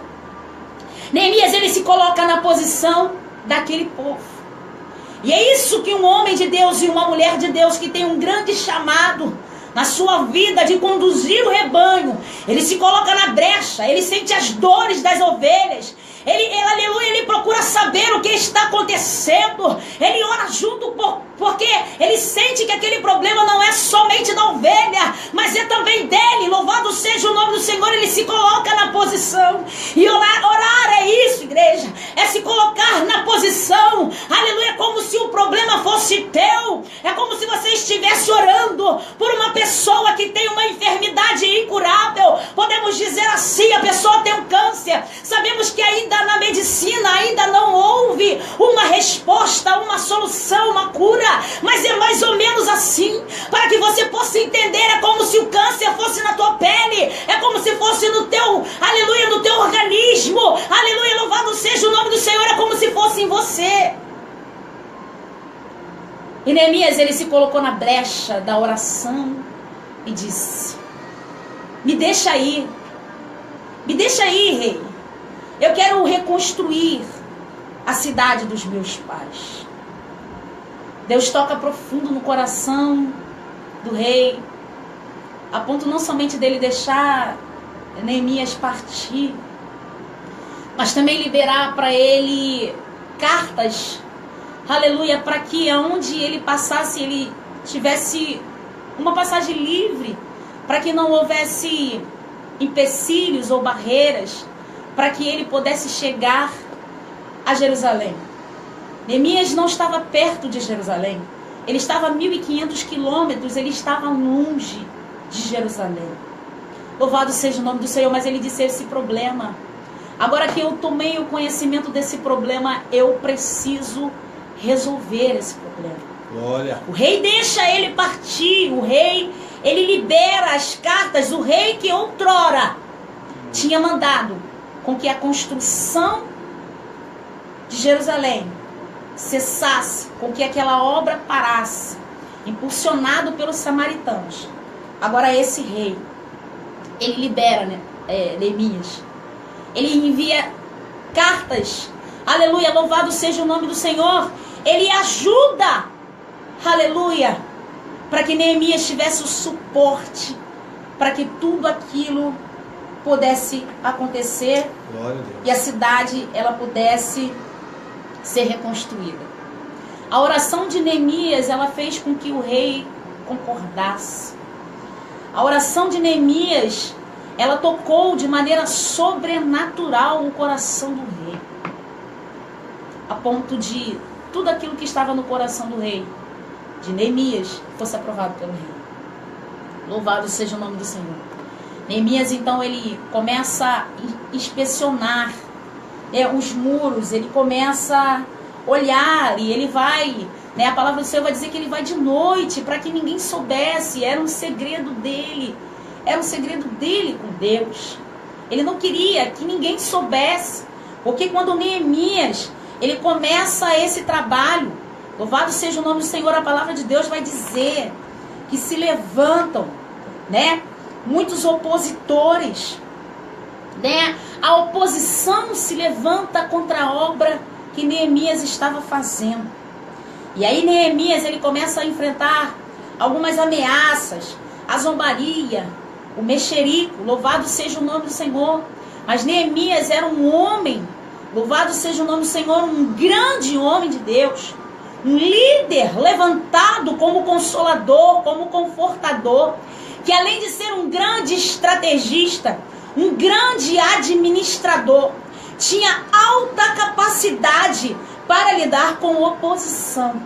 Neemias, ele se coloca na posição daquele povo. E é isso que um homem de Deus e uma mulher de Deus que tem um grande chamado na sua vida de conduzir o rebanho, ele se coloca na brecha, ele sente as dores das ovelhas, aleluia, ele procura saber o que está acontecendo, ele ora junto porque ele sente que aquele problema não é somente da ovelha, mas é também dele, louvado seja o nome do Senhor. Ele se coloca na posição, e orar é isso, igreja, é se colocar na posição, aleluia, como se o problema fosse teu, é como se você estivesse orando por uma pessoa que tem uma enfermidade incurável, podemos dizer assim, a pessoa tem um câncer, sabemos que ainda na medicina ainda não houve uma resposta, uma solução, uma cura, mas é mais ou menos assim, para que você possa entender, é como se o câncer fosse na tua pele, é como se fosse no teu, aleluia, no teu organismo, aleluia, louvado seja o nome do Senhor, é como se fosse em você. E Neemias, ele se colocou na brecha da oração e disse: me deixa ir, rei, eu quero reconstruir a cidade dos meus pais. Deus toca profundo no coração do rei, a ponto não somente dele deixar Neemias partir, mas também liberar para ele cartas, aleluia, para que aonde ele passasse, ele tivesse uma passagem livre, para que não houvesse empecilhos ou barreiras, para que ele pudesse chegar a Jerusalém. Neemias não estava perto de Jerusalém, ele estava a 1.500 quilômetros, ele estava longe de Jerusalém. Louvado seja o nome do Senhor. Mas ele disse: esse problema, agora que eu tomei o conhecimento desse problema, eu preciso resolver esse problema. Glória. O rei deixa ele partir. O rei, ele libera as cartas. O rei que outrora tinha mandado com que a construção de Jerusalém cessasse, com que aquela obra parasse, impulsionado pelos samaritanos. Agora esse rei, ele libera, Neemias. Ele envia cartas. Aleluia, louvado seja o nome do Senhor. Ele ajuda, aleluia, para que Neemias tivesse o suporte, para que tudo aquilo pudesse acontecer. Glória a Deus. E a cidade, ela pudesse ser reconstruída. A oração de Neemias, ela fez com que o rei concordasse. A oração de Neemias, ela tocou de maneira sobrenatural o coração do rei, a ponto de tudo aquilo que estava no coração do rei, de Neemias, fosse aprovado pelo rei. Louvado seja o nome do Senhor. Neemias, então, ele começa a inspecionar os muros, ele começa a olhar e ele vai, a palavra do Senhor vai dizer que ele vai de noite para que ninguém soubesse. Era um segredo dele, com Deus. Ele não queria que ninguém soubesse, porque quando Neemias, ele começa esse trabalho, louvado seja o nome do Senhor, a palavra de Deus vai dizer que se levantam, muitos opositores, a oposição se levanta contra a obra que Neemias estava fazendo. E aí Neemias, ele começa a enfrentar algumas ameaças, a zombaria, o mexerico, louvado seja o nome do Senhor. Mas Neemias era um homem, louvado seja o nome do Senhor, um grande homem de Deus, um líder levantado como consolador, como confortador, que além de ser um grande estrategista, um grande administrador, tinha alta capacidade para lidar com oposição.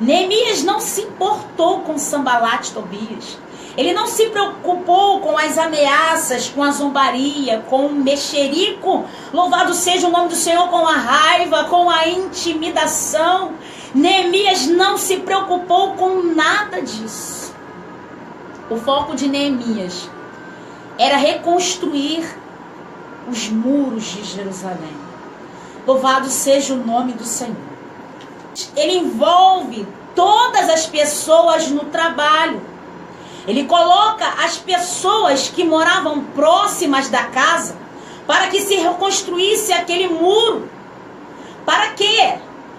Neemias não se importou com Sanbalate e Tobias. Ele não se preocupou com as ameaças, com a zombaria, com o mexerico, louvado seja o nome do Senhor, com a raiva, com a intimidação. Neemias não se preocupou com nada disso. O foco de Neemias era reconstruir os muros de Jerusalém. Louvado seja o nome do Senhor. Ele envolve todas as pessoas no trabalho. Ele coloca as pessoas que moravam próximas da casa para que se reconstruísse aquele muro. Para quê?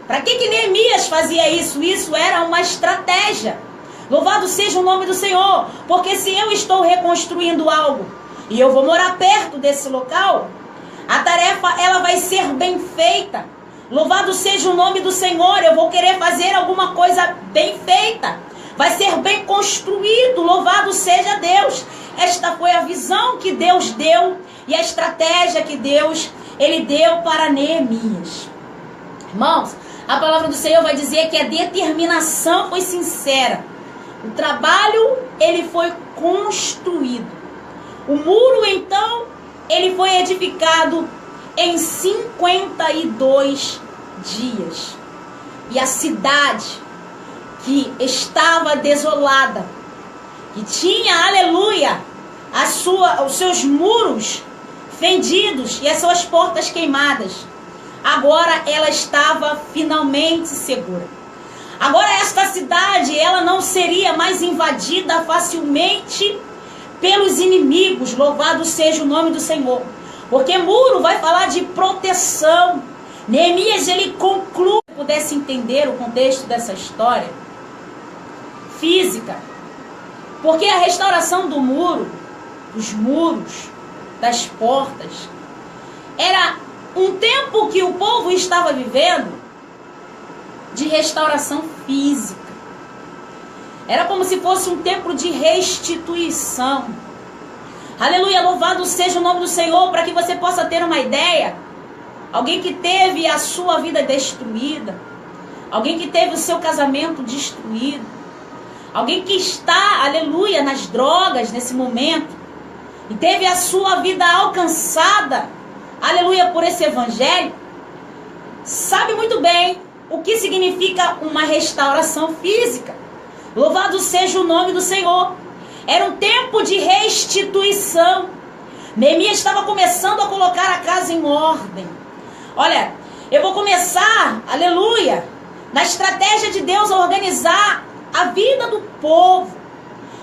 Para que Neemias fazia isso? Isso era uma estratégia. Louvado seja o nome do Senhor. Porque se eu estou reconstruindo algo e eu vou morar perto desse local, a tarefa ela vai ser bem feita. Louvado seja o nome do Senhor. Eu vou querer fazer alguma coisa bem feita. Vai ser bem construído. Louvado seja Deus. Esta foi a visão que Deus deu e a estratégia que Deus ele deu para Neemias. Irmãos, a palavra do Senhor vai dizer que a determinação foi sincera. O trabalho ele foi construído. O muro então ele foi edificado em 52 dias. E a cidade que estava desolada, que tinha, aleluia, os seus muros fendidos e as suas portas queimadas, agora ela estava finalmente segura. Agora esta cidade, ela não seria mais invadida facilmente pelos inimigos. Louvado seja o nome do Senhor. Porque muro vai falar de proteção. Neemias, ele conclui, se pudesse entender o contexto dessa história física. Porque a restauração do muro, dos muros, das portas, era um tempo que o povo estava vivendo de restauração física. Era como se fosse um tempo de restituição. Aleluia, louvado seja o nome do Senhor. Para que você possa ter uma ideia, alguém que teve a sua vida destruída, alguém que teve o seu casamento destruído, alguém que está, aleluia, nas drogas nesse momento, e teve a sua vida alcançada, aleluia, por esse evangelho, sabe muito bem o que significa uma restauração física. Louvado seja o nome do Senhor. Era um tempo de restituição. Neemias estava começando a colocar a casa em ordem. Olha, eu vou começar, aleluia, na estratégia de Deus a organizar a vida do povo.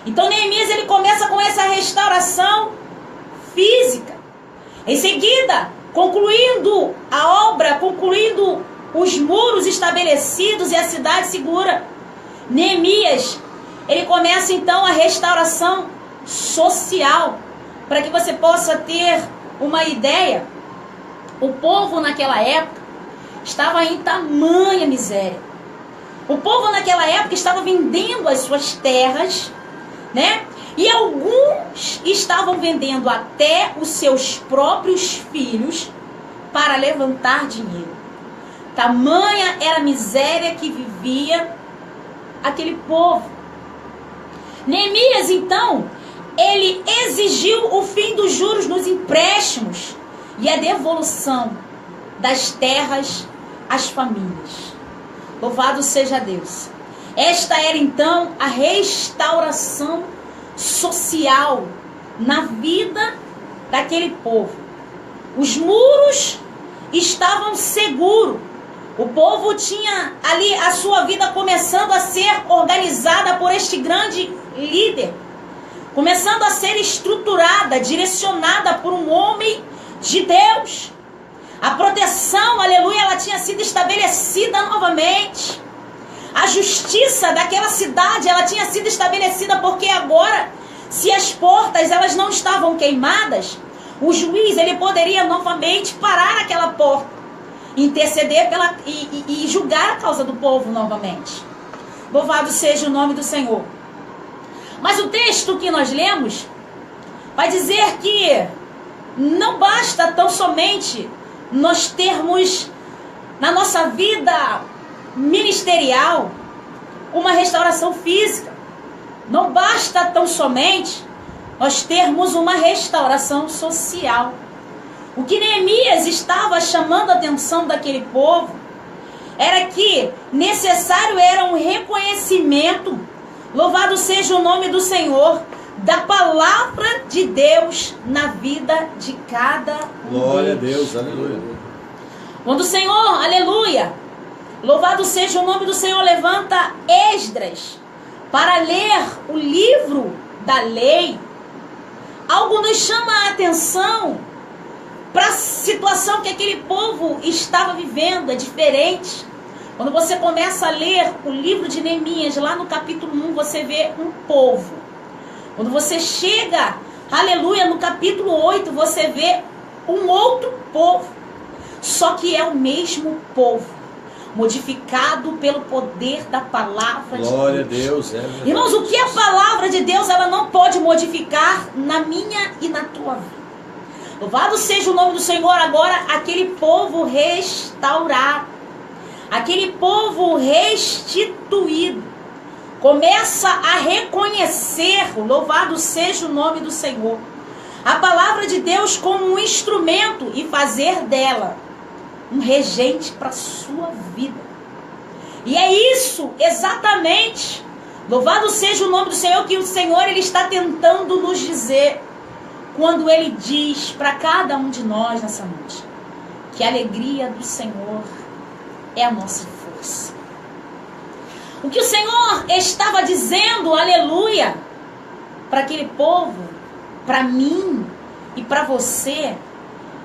Então Neemias, ele começa com essa restauração física. Em seguida, concluindo a obra, concluindo os muros estabelecidos e a cidade segura, Neemias, ele começa então a restauração social. Para que você possa ter uma ideia, o povo naquela época estava em tamanha miséria. O povo naquela época estava vendendo as suas terras, né? E alguns estavam vendendo até os seus próprios filhos para levantar dinheiro. Tamanha era a miséria que vivia aquele povo. Neemias, então, ele exigiu o fim dos juros nos empréstimos e a devolução das terras às famílias. Louvado seja Deus. Esta era então a restauração social na vida daquele povo. Os muros estavam seguros. O povo tinha ali a sua vida começando a ser organizada por este grande líder, começando a ser estruturada, direcionada por um homem de Deus. A proteção, aleluia, ela tinha sido estabelecida novamente. A justiça daquela cidade, ela tinha sido estabelecida, porque agora, se as portas elas não estavam queimadas, o juiz ele poderia novamente parar aquela porta, interceder e julgar a causa do povo novamente. Louvado seja o nome do Senhor. Mas o texto que nós lemos vai dizer que não basta tão somente nós termos na nossa vida ministerial uma restauração física. Não basta tão somente nós termos uma restauração social. O que Neemias estava chamando a atenção daquele povo era que necessário era um reconhecimento, louvado seja o nome do Senhor, da palavra de Deus na vida de cada um. Glória a Deus, aleluia. Quando o Senhor, aleluia, louvado seja o nome do Senhor, levanta Esdras para ler o livro da lei, algo nos chama a atenção para a situação que aquele povo estava vivendo. É diferente. Quando você começa a ler o livro de Neemias, lá no capítulo 1, você vê um povo. Quando você chega, aleluia, no capítulo 8, você vê um outro povo. Só que é o mesmo povo, modificado pelo poder da palavra de Deus. Glória a Deus. Irmãos, o que a palavra de Deus ela não pode modificar na minha e na tua vida. Louvado seja o nome do Senhor. Agora, aquele povo restaurado, aquele povo restituído, começa a reconhecer, louvado seja o nome do Senhor, a palavra de Deus como um instrumento e fazer dela um regente para a sua vida. E é isso exatamente, louvado seja o nome do Senhor, que o Senhor ele está tentando nos dizer quando ele diz para cada um de nós nessa noite que a alegria do Senhor é a nossa força. O que o Senhor estava dizendo, aleluia, para aquele povo, para mim e para você,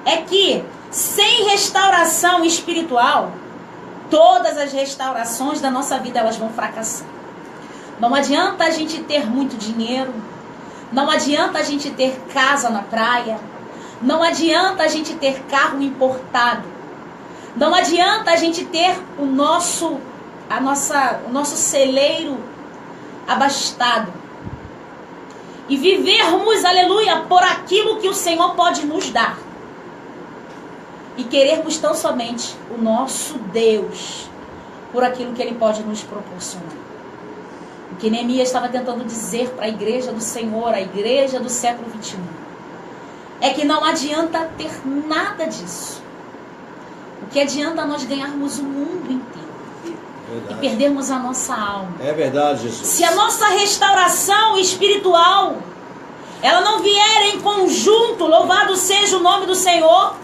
é que sem restauração espiritual, todas as restaurações da nossa vida elas vão fracassar. Não adianta a gente ter muito dinheiro, não adianta a gente ter casa na praia, não adianta a gente ter carro importado, não adianta a gente ter o nosso celeiro abastado e vivermos, aleluia, por aquilo que o Senhor pode nos dar e querermos tão somente o nosso Deus por aquilo que Ele pode nos proporcionar. O que Neemias estava tentando dizer para a igreja do Senhor, a igreja do século 21, é que não adianta ter nada disso. O que adianta nós ganharmos o mundo inteiro e perdermos a nossa alma. É verdade, Jesus. Se a nossa restauração espiritual ela não vier em conjunto, louvado seja o nome do Senhor,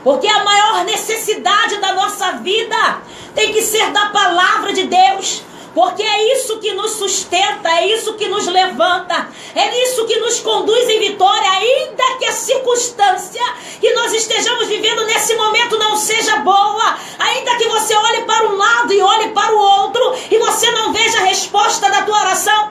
porque a maior necessidade da nossa vida tem que ser da palavra de Deus. Porque é isso que nos sustenta, é isso que nos levanta, é isso que nos conduz em vitória, ainda que a circunstância que nós estejamos vivendo nesse momento não seja boa, ainda que você olhe para um lado e olhe para o outro e você não veja a resposta da tua oração.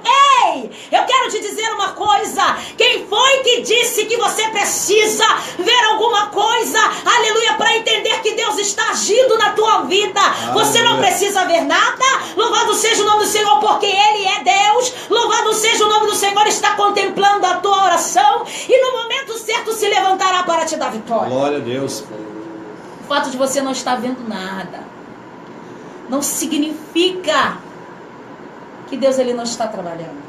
Ei, eu quero te dizer uma coisa, quem foi que disse que você precisa ver alguma coisa, aleluia, para entender que Deus está agindo na tua vida? Você não precisa ver nada, louvado seja o nome do Senhor, porque Ele é Deus. Louvado seja o nome do Senhor, está contemplando a tua oração e no momento certo se levantará para te dar vitória. Glória a Deus. O fato de você não estar vendo nada não significa que Deus ele não está trabalhando.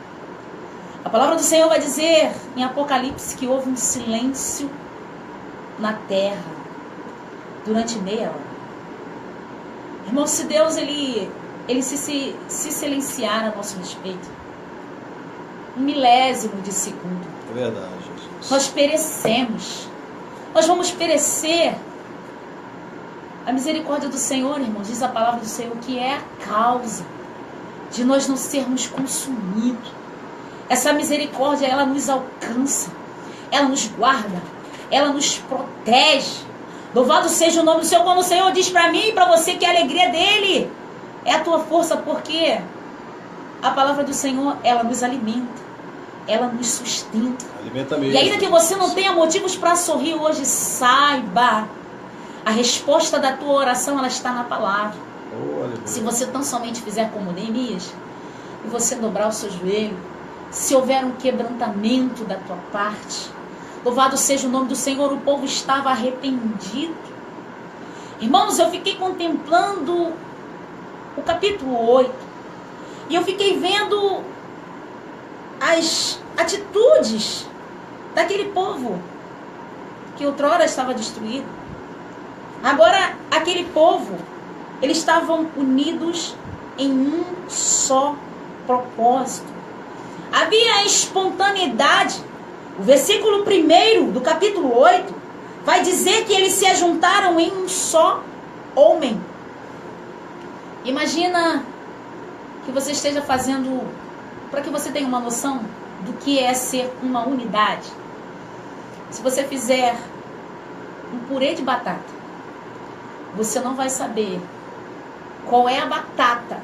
A palavra do Senhor vai dizer em Apocalipse que houve um silêncio na terra durante meia hora. Irmão, se Deus ele se silenciar a nosso respeito, 1 milésimo de segundo, É verdade, Jesus. nós perecemos. Nós vamos perecer. A misericórdia do Senhor, irmãos, diz a palavra do Senhor, que é a causa de nós não sermos consumidos. Essa misericórdia, ela nos alcança, ela nos guarda, ela nos protege. Louvado seja o nome do Senhor. Quando o Senhor diz para mim e para você que a alegria dele é a tua força, porque a palavra do Senhor, ela nos alimenta, ela nos sustenta. Alimenta mesmo. E ainda que você não tenha motivos para sorrir hoje, saiba, a resposta da tua oração, ela está na palavra. Se você tão somente fizer como Neemias, e você dobrar o seu joelho, se houver um quebrantamento da tua parte, louvado seja o nome do Senhor, o povo estava arrependido. Irmãos, eu fiquei contemplando o capítulo 8, e eu fiquei vendo as atitudes daquele povo que outrora estava destruído. Agora, aquele povo, eles estavam unidos em um só propósito. Havia espontaneidade. O versículo 1 do capítulo 8 vai dizer que eles se ajuntaram em um só homem. Imagina que você esteja fazendo, para que você tenha uma noção do que é ser uma unidade. Se você fizer um purê de batata, você não vai saber qual é a batata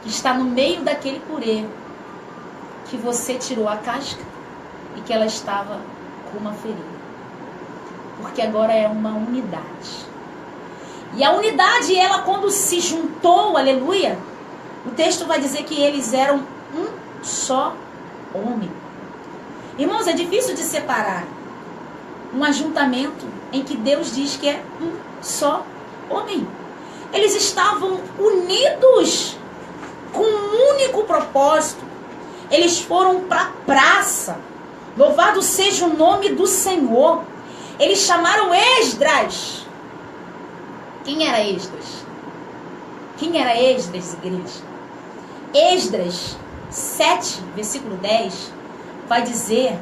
que está no meio daquele purê que você tirou a casca e que ela estava com uma ferida. Porque agora é uma unidade. E a unidade, ela quando se juntou, aleluia, o texto vai dizer que eles eram um só homem. Irmãos, é difícil de separar um ajuntamento em que Deus diz que é um só homem. Eles estavam unidos com um único propósito. Eles foram para a praça. Louvado seja o nome do Senhor. Eles chamaram Esdras. Quem era Esdras? Quem era Esdras, igreja? Esdras 7, versículo 10, vai dizer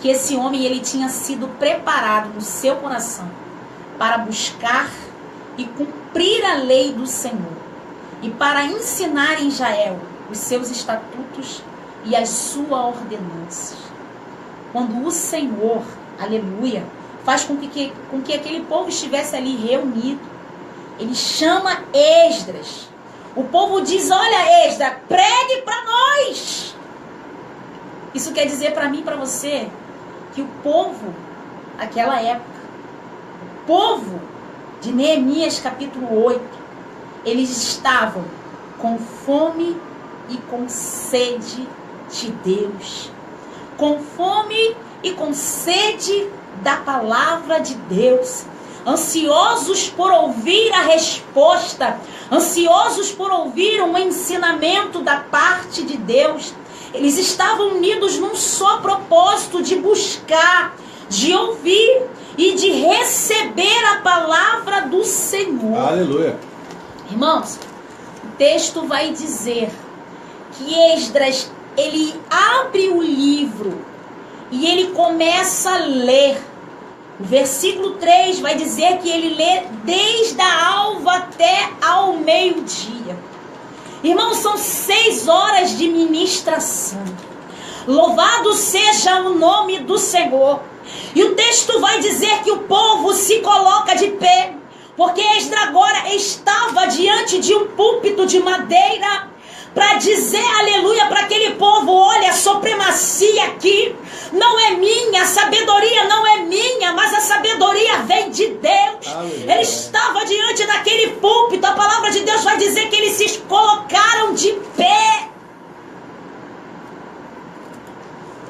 que esse homem ele tinha sido preparado no seu coração para buscar e cumprir a lei do Senhor e para ensinar em Israel os seus estatutos e as suas ordenanças. Quando o Senhor, aleluia, faz com que aquele povo estivesse ali reunido, ele chama Esdras. O povo diz: olha, Esdras, pregue para nós. Isso quer dizer para mim e para você que o povo, naquela época, o povo de Neemias capítulo 8, eles estavam com fome e com sede de Deus, com fome e com sede da palavra de Deus, ansiosos por ouvir a resposta, ansiosos por ouvir um ensinamento da parte de Deus. Eles estavam unidos num só propósito de buscar, de ouvir e de receber a palavra do Senhor. Aleluia. Irmãos, o texto vai dizer que Esdras, ele abre o livro e ele começa a ler. O versículo 3 vai dizer que ele lê desde a alva até ao meio-dia. Irmãos, são 6 horas de ministração. Louvado seja o nome do Senhor. E o texto vai dizer que o povo se coloca de pé, porque Esdras agora estava diante de um púlpito de madeira para dizer aleluia para aquele povo: olha, a supremacia aqui não é minha, a sabedoria não é minha, mas a sabedoria vem de Deus. Aleluia. Ele estava diante daquele púlpito, a palavra de Deus vai dizer que eles se colocaram de pé.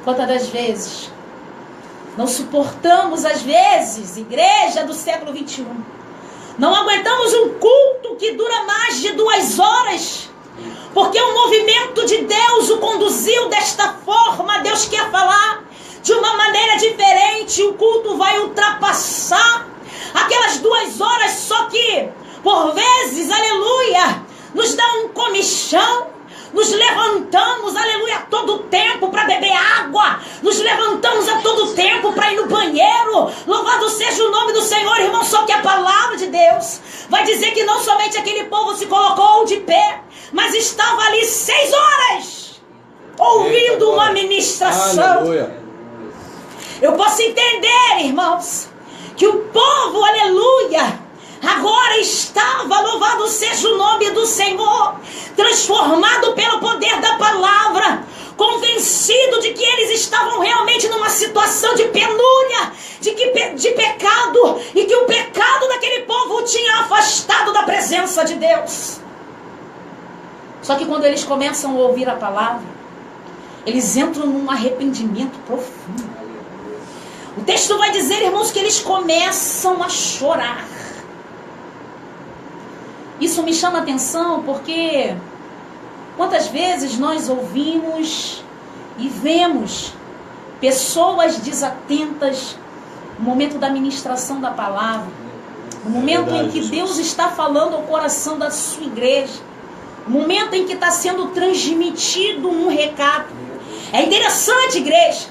Quantas das vezes não suportamos, às vezes, igreja do século 21, não aguentamos um culto que dura mais de 2 horas, porque o movimento de Deus o conduziu desta forma. Deus quer falar de uma maneira diferente. O culto vai ultrapassar aquelas 2 horas, só que por vezes, aleluia, nos dá um comichão. Nos levantamos, aleluia, a todo tempo para beber água. Nos levantamos a todo tempo para ir no banheiro. Louvado seja o nome do Senhor, irmão. Só que a palavra de Deus vai dizer que não somente aquele povo se colocou de pé, mas estava ali 6 horas ouvindo uma ministração. Aleluia. Eu posso entender, irmãos, que o povo, aleluia, agora estava, louvado seja o nome do Senhor, transformado pelo poder da palavra, convencido de que eles estavam realmente numa situação de penúria, de pecado, e que o pecado daquele povo o tinha afastado da presença de Deus. Só que quando eles começam a ouvir a palavra, eles entram num arrependimento profundo. O texto vai dizer, irmãos, que eles começam a chorar. Isso me chama a atenção porque quantas vezes nós ouvimos e vemos pessoas desatentas no momento da ministração da palavra, no momento em que Deus está falando ao coração da sua igreja, no momento em que está sendo transmitido um recado. É interessante, igreja,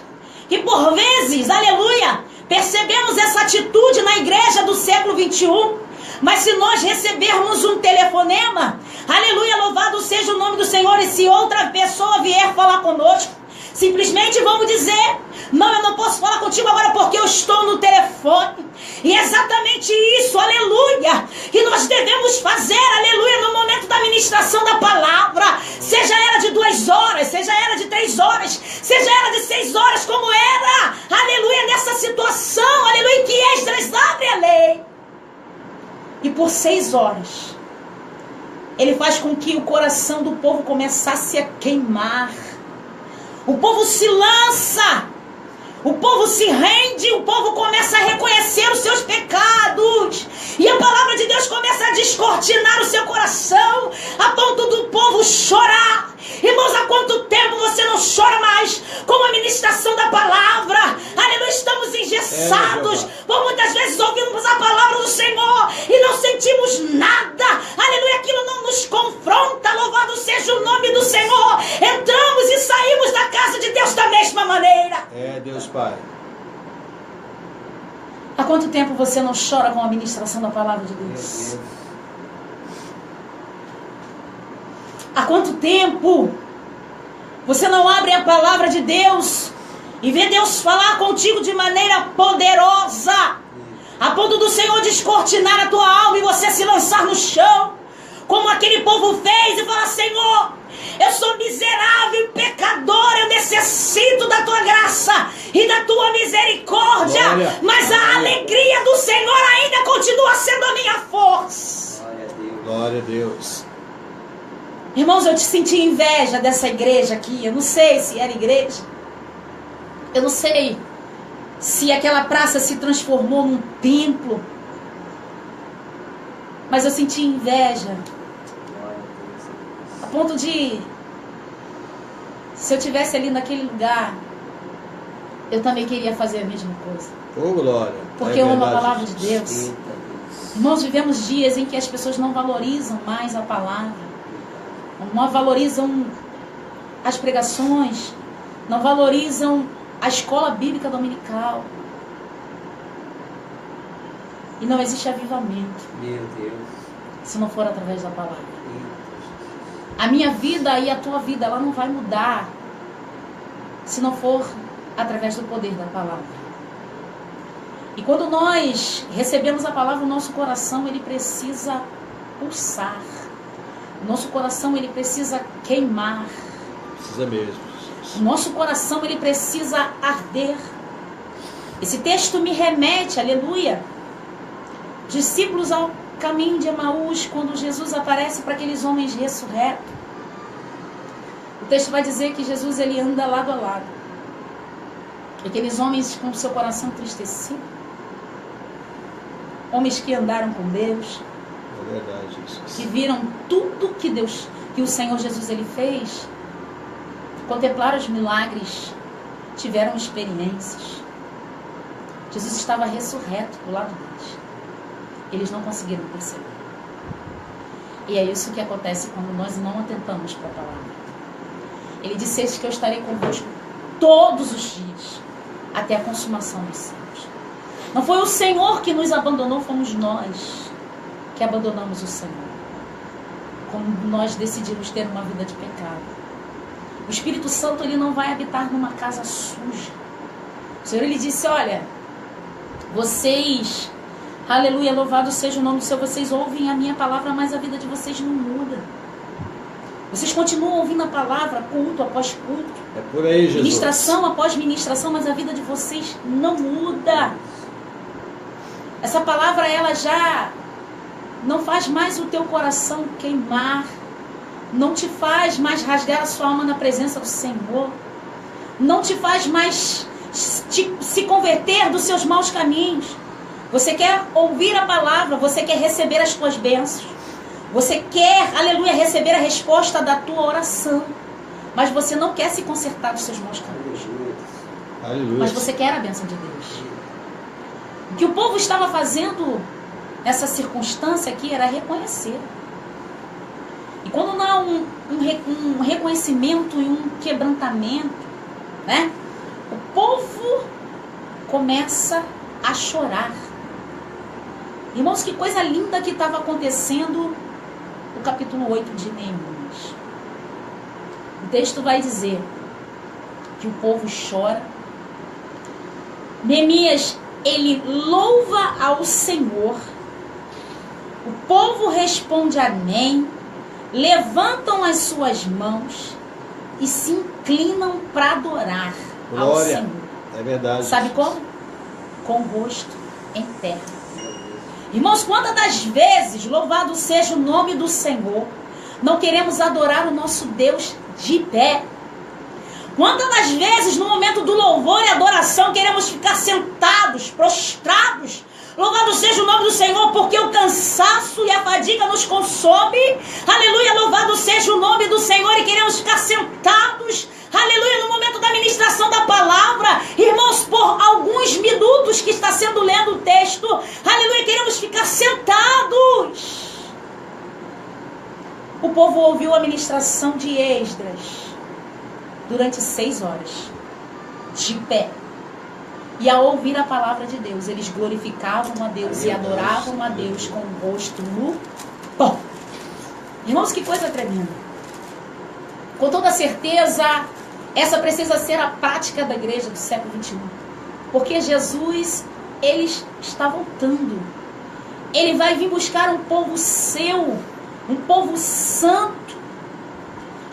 que por vezes, aleluia, percebemos essa atitude na igreja do século 21. Mas se nós recebermos um telefonema, aleluia, louvado seja o nome do Senhor, e se outra pessoa vier falar conosco, simplesmente vamos dizer: não, eu não posso falar contigo agora porque eu estou no telefone. E é exatamente isso, aleluia, que nós devemos fazer, aleluia, no momento da ministração da palavra, seja ela de 2 horas, seja ela de 3 horas, seja ela de 6 horas, como era, aleluia, nessa situação, aleluia, que Esdras abre a lei. E por 6 horas, ele faz com que o coração do povo começasse a queimar. O povo se lança, o povo se rende, o povo começa a reconhecer os seus pecados. E a palavra de Deus começa a descortinar o seu coração, a ponto do povo chorar. Irmãos, há quanto tempo você não chora mais com a ministração da palavra? Aleluia, estamos engessados. Por muitas vezes ouvimos a palavra do Senhor e não sentimos nada. Aleluia, aquilo não nos confronta. Louvado seja o nome do Senhor. Entramos e saímos da casa de Deus da mesma maneira. É, Deus Pai. Há quanto tempo você não chora com a ministração da palavra de Deus? Há quanto tempo você não abre a palavra de Deus e vê Deus falar contigo de maneira poderosa, a ponto do Senhor descortinar a tua alma e você se lançar no chão, como aquele povo fez, e falar: Senhor, eu sou miserável e pecador, eu necessito da tua graça e da tua misericórdia. Glória. Mas a alegria do Senhor ainda continua sendo a minha força. Glória a Deus. Irmãos, eu te senti inveja dessa igreja aqui. Eu não sei se era igreja, eu não sei se aquela praça se transformou num templo, mas eu senti inveja a ponto de, se eu estivesse ali naquele lugar, eu também queria fazer a mesma coisa. Oh, glória. Porque eu amo a palavra de Deus. Irmãos, vivemos dias em que as pessoas não valorizam mais a palavra. Não valorizam as pregações. Não valorizam a escola bíblica dominical. E não existe avivamento. Meu Deus. Se não for através da palavra. A minha vida e a tua vida, ela não vai mudar se não for através do poder da palavra. E quando nós recebemos a palavra, o nosso coração, ele precisa pulsar. O nosso coração, ele precisa queimar. Precisa mesmo. O nosso coração, ele precisa arder. Esse texto me remete, aleluia, discípulos ao caminho de Emaús, quando Jesus aparece para aqueles homens ressurretos. O texto vai dizer que Jesus, ele anda lado a lado. Aqueles homens com o seu coração entristecido. Homens que andaram com Deus. É verdade isso. Que viram tudo que o Senhor Jesus ele fez. Contemplaram os milagres. Tiveram experiências. Jesus estava ressurreto do lado deles. Eles não conseguiram perceber. E é isso que acontece quando nós não atentamos para a palavra. Ele disse que eu estarei convosco todos os dias, até a consumação dos séculos. Não foi o Senhor que nos abandonou, fomos nós que abandonamos o Senhor. Quando nós decidimos ter uma vida de pecado. O Espírito Santo, ele não vai habitar numa casa suja. O Senhor, ele disse, olha, vocês, aleluia, louvado seja o nome do Senhor, vocês ouvem a minha palavra, mas a vida de vocês não muda. Vocês continuam ouvindo a palavra, culto após culto. É por aí, Jesus. Ministração após ministração, mas a vida de vocês não muda. Essa palavra, ela já não faz mais o teu coração queimar. Não te faz mais rasgar a sua alma na presença do Senhor. Não te faz mais se converter dos seus maus caminhos. Você quer ouvir a palavra, você quer receber as tuas bênçãos. Você quer, aleluia, receber a resposta da tua oração. Mas você não quer se consertar dos seus maus caminhos. Aleluia. Mas você quer a bênção de Deus. O que o povo estava fazendo nessa circunstância aqui era reconhecer. E quando não há um reconhecimento e um quebrantamento, né? O povo começa a chorar. Irmãos, que coisa linda que estava acontecendo no capítulo 8 de Neemias. O texto vai dizer que o povo chora. Neemias, ele louva ao Senhor. O povo responde amém. Levantam as suas mãos e se inclinam para adorar ao Senhor. É verdade. Sabe como? Com o rosto em terra. Irmãos, quantas das vezes, louvado seja o nome do Senhor, não queremos adorar o nosso Deus de pé? Quantas das vezes, no momento do louvor e adoração, queremos ficar sentados, prostrados? Louvado seja o nome do Senhor, porque o cansaço e a fadiga nos consome. Aleluia, louvado seja o nome do Senhor, e queremos ficar sentados. Aleluia, no momento da ministração da palavra, irmãos, por alguns minutos que está sendo lendo o texto, aleluia, queremos ficar sentados. O povo ouviu a ministração de Esdras durante 6 horas, de pé. E ao ouvir a palavra de Deus, eles glorificavam a Deus e adoravam a Deus com o rosto no pó. Irmãos, que coisa tremenda. Com toda certeza, essa precisa ser a prática da igreja do século XXI. Porque Jesus, ele está voltando. Ele vai vir buscar um povo seu, um povo santo.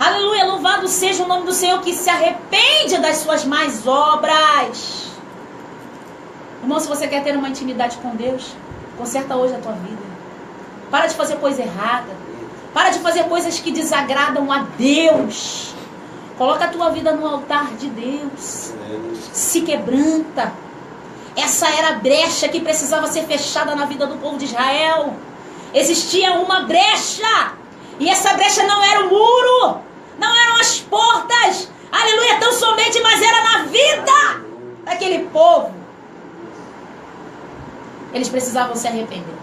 Aleluia, louvado seja o nome do Senhor, que se arrepende das suas más obras. Irmão, se você quer ter uma intimidade com Deus, conserta hoje a tua vida. Para de fazer coisa errada. Para de fazer coisas que desagradam a Deus. Coloca a tua vida no altar de Deus. Se quebranta. Essa era a brecha que precisava ser fechada na vida do povo de Israel. Existia uma brecha. E essa brecha não era o muro. Não eram as portas. Aleluia, tão somente, mas era na vida Aquele povo, eles precisavam se arrepender.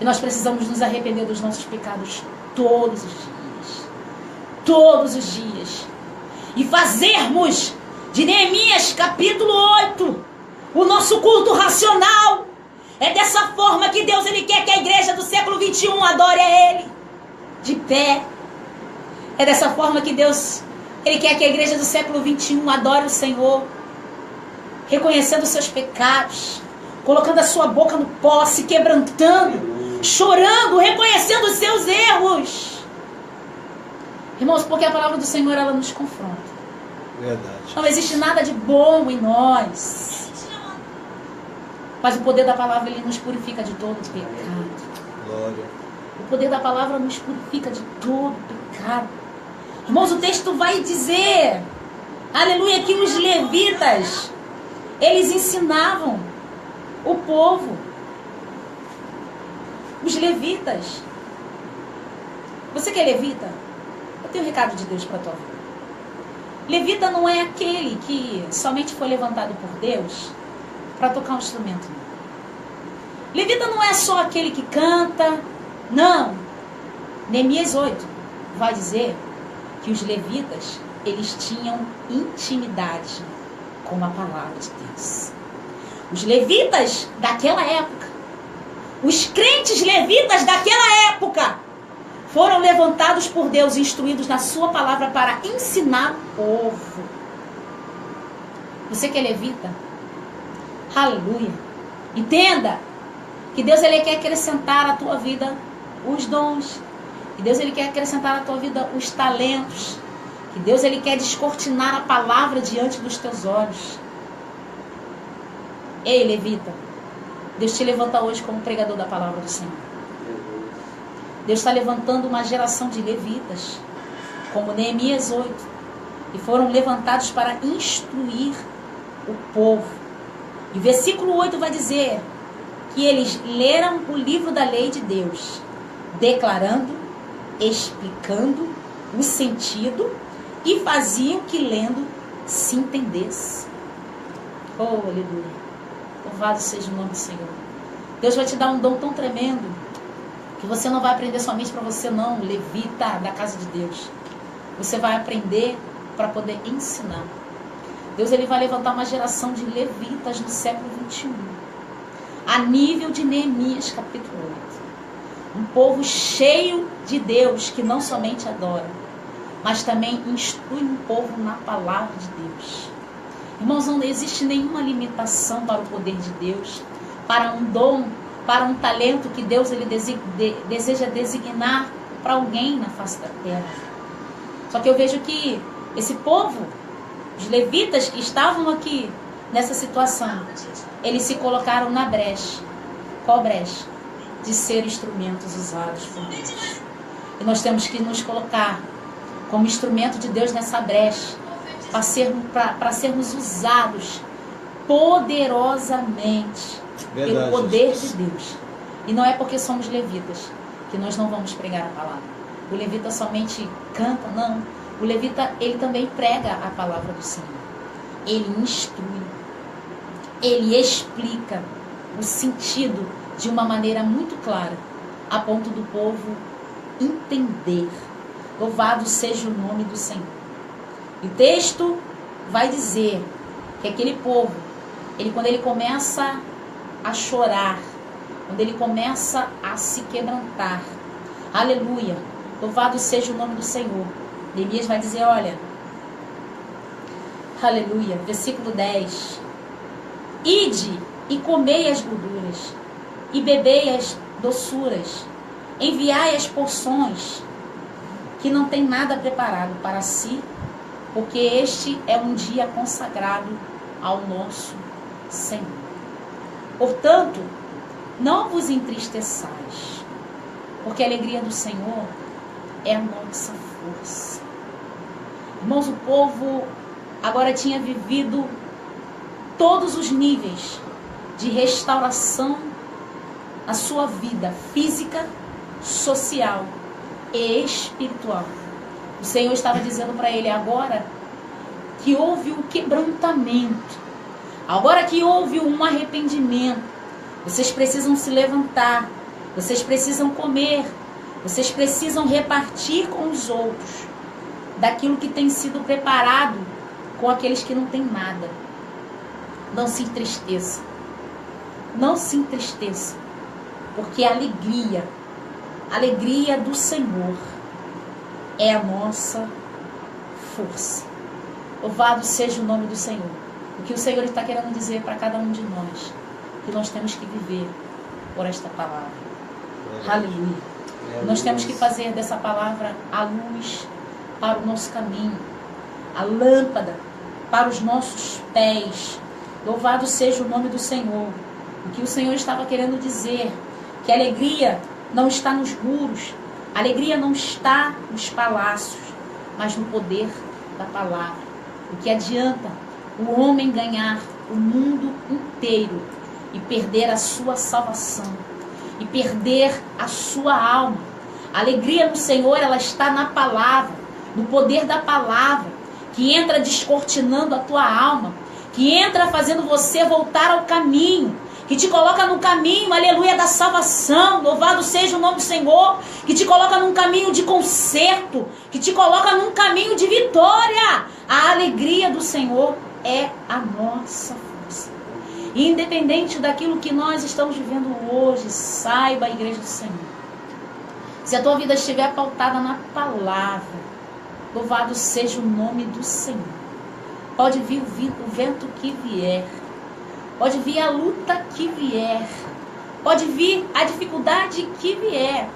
E nós precisamos nos arrepender dos nossos pecados todos os dias. Todos os dias. E fazermos de Neemias capítulo 8 o nosso culto racional. É dessa forma que Deus ele quer que a igreja do século 21 adore a Ele. De pé. É dessa forma que Deus ele quer que a igreja do século 21 adore o Senhor. Reconhecendo os seus pecados. Colocando a sua boca no pó, se quebrantando. Chorando, reconhecendo os seus erros. Irmãos, porque a palavra do Senhor ela nos confronta. Verdade. Não existe nada de bom em nós. Mas o poder da palavra ele nos purifica de todo pecado. Glória. O poder da palavra nos purifica de todo pecado. Irmãos, o texto vai dizer, aleluia, que os levitas, eles ensinavam o povo. Os levitas. Você que é levita, eu tenho um recado de Deus para a tua vida. Levita não é aquele que somente foi levantado por Deus para tocar um instrumento. Levita não é só aquele que canta. Não. Neemias 8 vai dizer que os levitas, eles tinham intimidade com a palavra de Deus. Os levitas daquela época, os crentes levitas daquela época, foram levantados por Deus, instruídos na sua palavra para ensinar o povo. Você que é levita, aleluia, entenda que Deus ele quer acrescentar à tua vida os dons, que Deus ele quer acrescentar à tua vida os talentos, que Deus ele quer descortinar a palavra diante dos teus olhos. Ei, levita, Deus te levanta hoje como pregador da palavra do Senhor. Deus está levantando uma geração de levitas, como Neemias 8, que foram levantados para instruir o povo. E versículo 8 vai dizer que eles leram o livro da lei de Deus, declarando, explicando o sentido e faziam que lendo se entendesse. Oh, aleluia. Louvado seja o nome do Senhor. Deus vai te dar um dom tão tremendo que você não vai aprender somente para você não, levita da casa de Deus. Você vai aprender para poder ensinar. Deus ele vai levantar uma geração de levitas no século 21. A nível de Neemias capítulo 8. Um povo cheio de Deus que não somente adora, mas também instrui um povo na palavra de Deus. Irmãos, não existe nenhuma limitação para o poder de Deus, para um dom, para um talento que Deus ele deseja designar para alguém na face da terra. Só que eu vejo que esse povo, os levitas que estavam aqui nessa situação, eles se colocaram na brecha. Qual brecha? De ser instrumentos usados por Deus. E nós temos que nos colocar como instrumento de Deus nessa brecha, para sermos usados poderosamente pelo poder de Deus. E não é porque somos levitas que nós não vamos pregar a palavra. O levita somente canta, não. O levita, ele também prega a palavra do Senhor. Ele instrui. Ele explica o sentido de uma maneira muito clara, a ponto do povo entender. Louvado seja o nome do Senhor. O texto vai dizer que aquele povo, quando ele começa a chorar, quando ele começa a se quebrantar, aleluia, louvado seja o nome do Senhor. Neemias vai dizer, olha, aleluia, versículo 10, ide e comei as gorduras, e bebei as doçuras, enviai as porções, que não tem nada preparado para si, porque este é um dia consagrado ao nosso Senhor. Portanto, não vos entristeçais, porque a alegria do Senhor é a nossa força. Irmãos, o povo agora tinha vivido todos os níveis de restauração na sua vida física, social e espiritual. O Senhor estava dizendo para ele agora que houve o quebrantamento, Agora que houve um arrependimento, vocês precisam se levantar, vocês precisam comer, vocês precisam repartir com os outros daquilo que tem sido preparado com aqueles que não têm nada. Não se entristeça. Não se entristeça. Porque a alegria do Senhor é a nossa força. Louvado seja o nome do Senhor. O que o Senhor está querendo dizer para cada um de nós, que nós temos que viver por esta palavra. Aleluia. Nós temos que fazer dessa palavra a luz para o nosso caminho, a lâmpada para os nossos pés. Louvado seja o nome do Senhor. O que o Senhor estava querendo dizer, que a alegria não está nos muros, a alegria não está nos palácios, mas no poder da palavra. O que adianta o homem ganhar o mundo inteiro e perder a sua salvação, e perder a sua alma? A alegria no Senhor, ela está na palavra, no poder da palavra, que entra descortinando a tua alma, que entra fazendo você voltar ao caminho, que te coloca no caminho, aleluia, da salvação. Louvado seja o nome do Senhor, que te coloca num caminho de conserto, que te coloca num caminho de vitória. A alegria do Senhor é a nossa força. E independente daquilo que nós estamos vivendo hoje, saiba, a igreja do Senhor, se a tua vida estiver pautada na palavra, louvado seja o nome do Senhor. Pode vir o vento que vier, pode vir a luta que vier, pode vir a dificuldade que vier.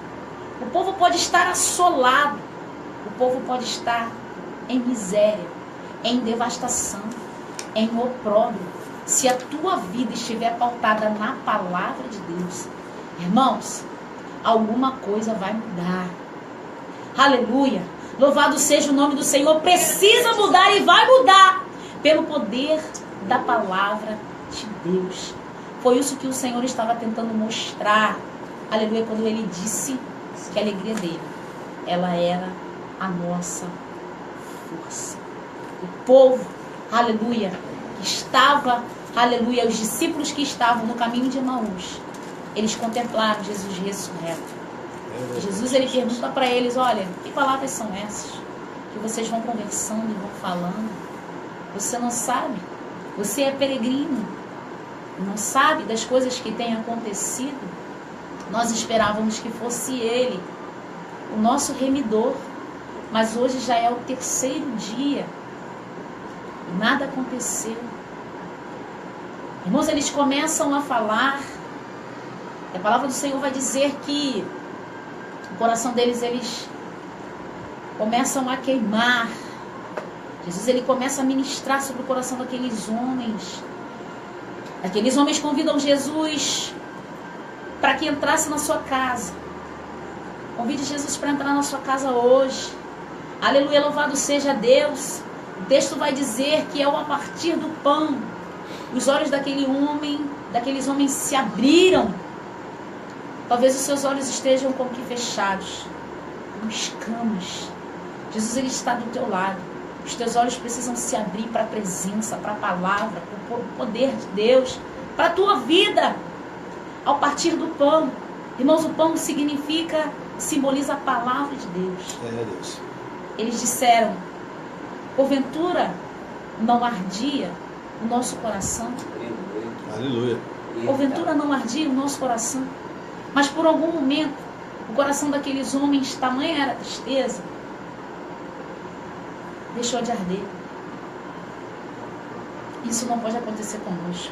O povo pode estar assolado, o povo pode estar em miséria, em devastação, em opróbrio. Se a tua vida estiver pautada na palavra de Deus, irmãos, alguma coisa vai mudar. Aleluia. Louvado seja o nome do Senhor. Precisa mudar e vai mudar pelo poder da palavra de Deus. Foi isso que o Senhor estava tentando mostrar, aleluia, quando ele disse que a alegria dele, ela era a nossa força. O povo, aleluia, que estava, aleluia, os discípulos que estavam no caminho de Emaús, eles contemplaram Jesus ressurreto. Jesus, ele pergunta para eles: olha, que palavras são essas que vocês vão conversando e vão falando? Você não sabe? Você é peregrino, não sabe das coisas que têm acontecido? Nós esperávamos que fosse ele, o nosso remidor, mas hoje já é o 3º dia e nada aconteceu. Irmãos, eles começam a falar, a palavra do Senhor vai dizer que o coração deles, eles começam a queimar. Jesus, ele começa a ministrar sobre o coração daqueles homens. Aqueles homens convidam Jesus para que entrasse na sua casa. Convide Jesus para entrar na sua casa hoje. Aleluia, louvado seja Deus. O texto vai dizer que ao partir do pão, os olhos daqueles homens se abriram. Talvez os seus olhos estejam como que fechados, com escamas. Jesus, ele está do teu lado. Os teus olhos precisam se abrir para a presença, para a palavra, para o poder de Deus, para a tua vida. Ao partir do pão, irmãos, o pão simboliza a palavra de Deus. Eles disseram: porventura não ardia o nosso coração? Aleluia. Porventura não ardia o nosso coração? Mas por algum momento, o coração daqueles homens, tamanha era a tristeza, deixou de arder. Isso não pode acontecer conosco.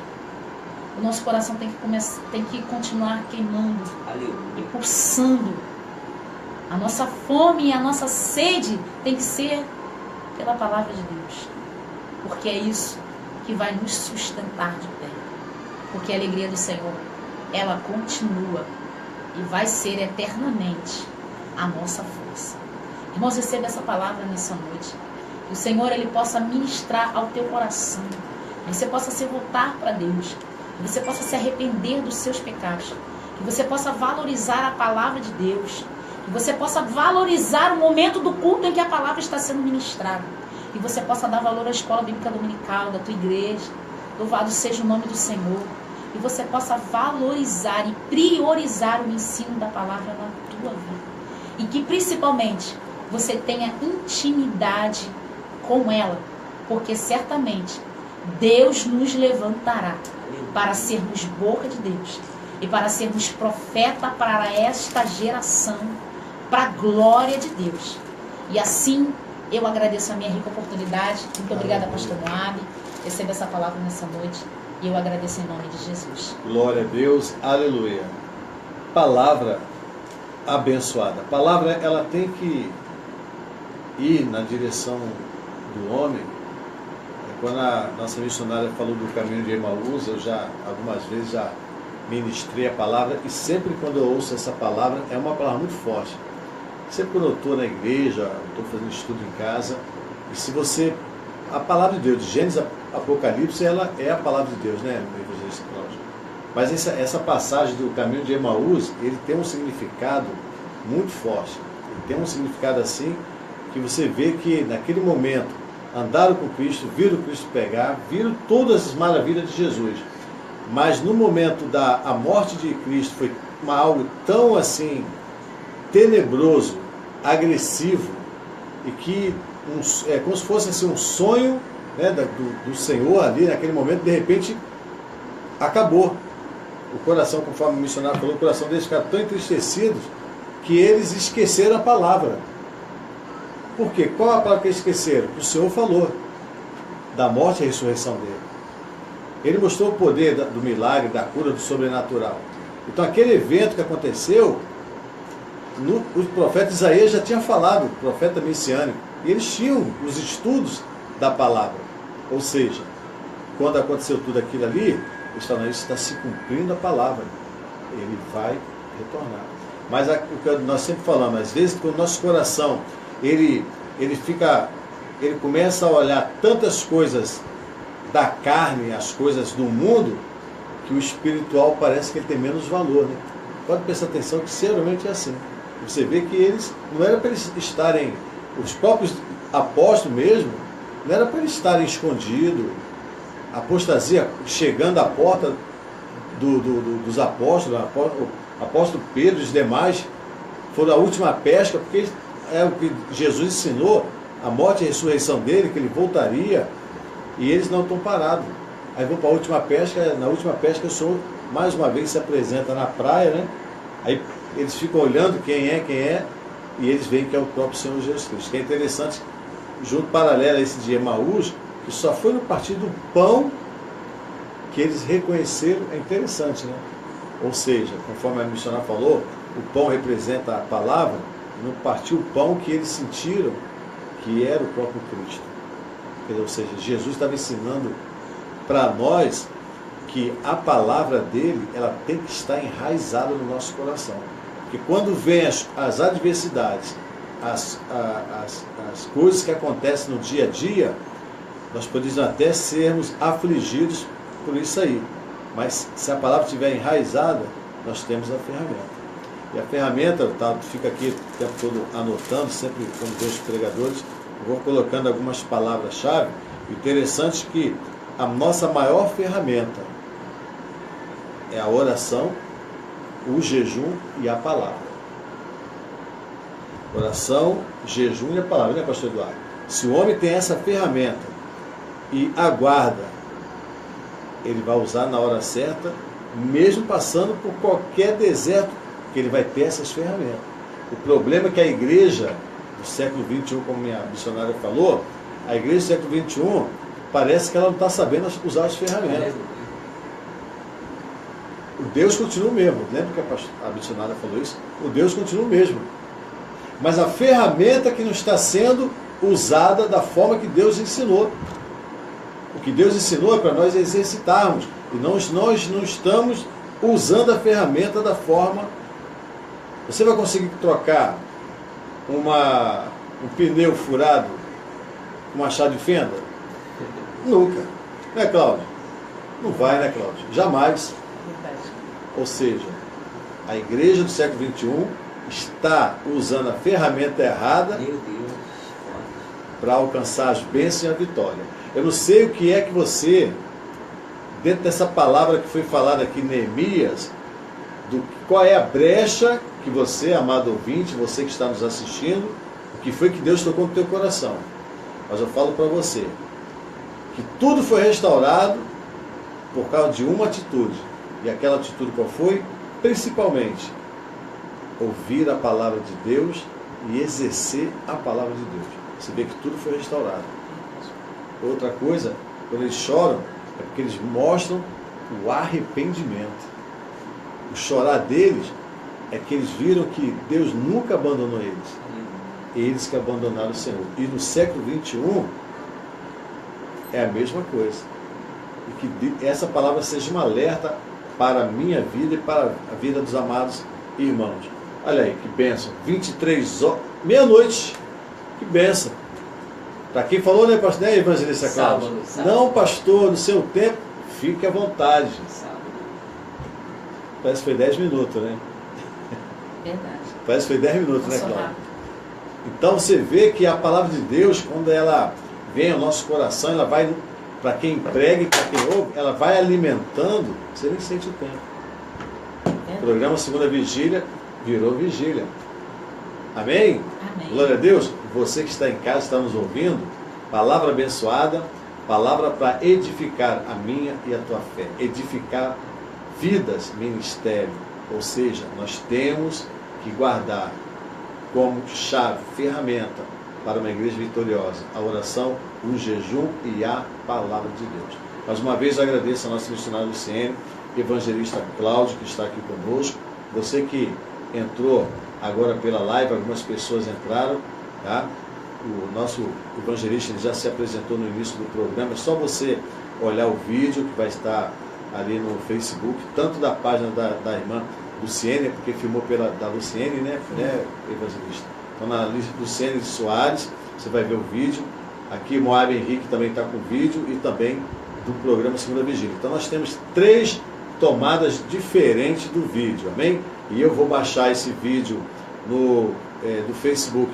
O nosso coração tem que continuar queimando e pulsando. A nossa fome e a nossa sede tem que ser pela palavra de Deus, porque é isso que vai nos sustentar de pé. Porque a alegria do Senhor, ela continua e vai ser eternamente a nossa força. Irmãos, receba essa palavra nessa noite. Que o Senhor, ele possa ministrar ao teu coração. Que você possa se voltar para Deus. Que você possa se arrepender dos seus pecados. Que você possa valorizar a palavra de Deus. Que você possa valorizar o momento do culto em que a palavra está sendo ministrada. Que você possa dar valor à escola bíblica dominical da tua igreja. Louvado seja o nome do Senhor. E você possa valorizar e priorizar o ensino da palavra na tua vida. E que principalmente você tenha intimidade com ela. Porque certamente Deus nos levantará para sermos boca de Deus. E para sermos profeta para esta geração. Para a glória de Deus. E assim eu agradeço a minha rica oportunidade. Muito obrigada, pastor Moab. Receba essa palavra nessa noite. E eu agradeço em nome de Jesus. Glória a Deus, aleluia. Palavra abençoada. A palavra, ela tem que ir na direção do homem. Quando a nossa missionária falou do caminho de Emaús, eu já, algumas vezes, já ministrei a palavra. E sempre quando eu ouço essa palavra, é uma palavra muito forte. Sempre quando eu estou na igreja, estou fazendo estudo em casa, e se você... A palavra de Deus, de Gênesis Apocalipse, ela é a palavra de Deus, né, no evangelista Cláudio? Mas essa passagem do caminho de Emaús, ele tem um significado muito forte. Ele tem um significado assim, que você vê que naquele momento, andaram com Cristo, viram Cristo pegar, viram todas as maravilhas de Jesus. Mas no momento da morte de Cristo, foi algo tão assim, tenebroso, agressivo, e que é como se fosse assim, um sonho, né, do Senhor ali, naquele momento, de repente, acabou. O coração, conforme o missionário falou, o coração deles ficaram tão entristecidos que eles esqueceram a palavra. Por quê? Qual a palavra que eles esqueceram? O Senhor falou da morte e ressurreição dele. Ele mostrou o poder do milagre, da cura, do sobrenatural. Então aquele evento que aconteceu, o profeta Isaías já tinha falado, o profeta messiânico, e eles tinham os estudos da palavra. Ou seja, quando aconteceu tudo aquilo ali, eles falaram, isso está se cumprindo a palavra. Ele vai retornar. Mas o que nós sempre falamos, às vezes, quando o nosso coração, ele começa a olhar tantas coisas da carne, as coisas do mundo, que o espiritual parece que ele tem menos valor, né? Pode prestar atenção que geralmente é assim. Você vê que eles, não era para eles estarem, os próprios apóstolos mesmo, não era para eles estarem escondidos, a apostasia chegando à porta dos apóstolos, o apóstolo Pedro e os demais, foram a última pesca, porque é o que Jesus ensinou, a morte e a ressurreição dele, que ele voltaria, e eles não estão parados. Aí vão para a última pesca, na última pesca o Senhor mais uma vez se apresenta na praia, né? Aí eles ficam olhando quem é, e eles veem que é o próprio Senhor Jesus Cristo. Que é interessante, junto paralelo a esse de Emaús, que só foi no partir do pão que eles reconheceram, é interessante, né? Ou seja, conforme a missionária falou, o pão representa a palavra, e no partir o pão que eles sentiram que era o próprio Cristo. Ou seja, Jesus estava ensinando para nós que a palavra dele, ela tem que estar enraizada no nosso coração. Porque quando vem as adversidades, as coisas que acontecem no dia a dia, nós podemos até sermos afligidos por isso aí. Mas se a palavra estiver enraizada, nós temos a ferramenta. E a ferramenta, fica aqui o tempo todo anotando, sempre como dois pregadores, eu vou colocando algumas palavras-chave. O interessante é que a nossa maior ferramenta é a oração, o jejum e a palavra. Oração, jejum e a palavra, né, pastor Eduardo? Se o homem tem essa ferramenta e aguarda, ele vai usar na hora certa, mesmo passando por qualquer deserto, que ele vai ter essas ferramentas. O problema é que a igreja do século XXI, como minha missionária falou, a igreja do século XXI, parece que ela não está sabendo usar as ferramentas. O Deus continua o mesmo. Lembra que a missionária falou isso? O Deus continua o mesmo. Mas a ferramenta que não está sendo usada da forma que Deus ensinou. O que Deus ensinou é para nós exercitarmos. E nós não estamos usando a ferramenta da forma. Você vai conseguir trocar um pneu furado com uma chave de fenda? Nunca. Né, Cláudio? Não vai, né, Cláudio? Jamais. Ou seja, a igreja do século XXI está usando a ferramenta errada para alcançar as bênçãos e a vitória. Eu não sei o que é que você dentro dessa palavra que foi falada aqui em Neemias, qual é a brecha que você, amado ouvinte, você que está nos assistindo, o que foi que Deus tocou no teu coração. Mas eu falo para você, que tudo foi restaurado por causa de uma atitude. E aquela atitude qual foi? Principalmente, ouvir a palavra de Deus e exercer a palavra de Deus. Você vê que tudo foi restaurado. Outra coisa, quando eles choram, é porque eles mostram o arrependimento. O chorar deles é que eles viram que Deus nunca abandonou eles. Eles que abandonaram o Senhor. E no século 21 é a mesma coisa. E que essa palavra seja um alerta para a minha vida e para a vida dos amados irmãos. Olha aí, que bênção. 23 horas, meia-noite. Que bênção. Para quem falou, né, pastor? Né, evangelista Cláudio? Não, pastor, no seu tempo, fique à vontade. Parece que foi 10 minutos, né? Verdade. Parece que foi 10 minutos, né, Cláudio? Então você vê que a palavra de Deus, quando ela vem ao nosso coração, ela vai, para quem prega e para quem ouve, ela vai alimentando, você nem sente o tempo. O programa Segunda Vigília virou vigília. Amém? Amém. Glória a Deus. Você que está em casa, está nos ouvindo, palavra abençoada, palavra para edificar a minha e a tua fé. Edificar vidas, ministério. Ou seja, nós temos que guardar como chave, ferramenta para uma igreja vitoriosa, a oração, o jejum e a palavra de Deus. Mais uma vez eu agradeço a nossa missionária Luciene, evangelista Cláudio, que está aqui conosco. Você que entrou agora pela live, algumas pessoas entraram, tá? O nosso evangelista já se apresentou no início do programa. É só você olhar o vídeo que vai estar ali no Facebook, tanto da página da irmã Luciene, porque filmou da Luciene, né, evangelista? Então na Luciene Soares, você vai ver o vídeo. Aqui Moab Henrique também está com o vídeo e também do programa Segunda Vigília. Então nós temos 3 tomadas diferentes do vídeo, amém? E eu vou baixar esse vídeo do Facebook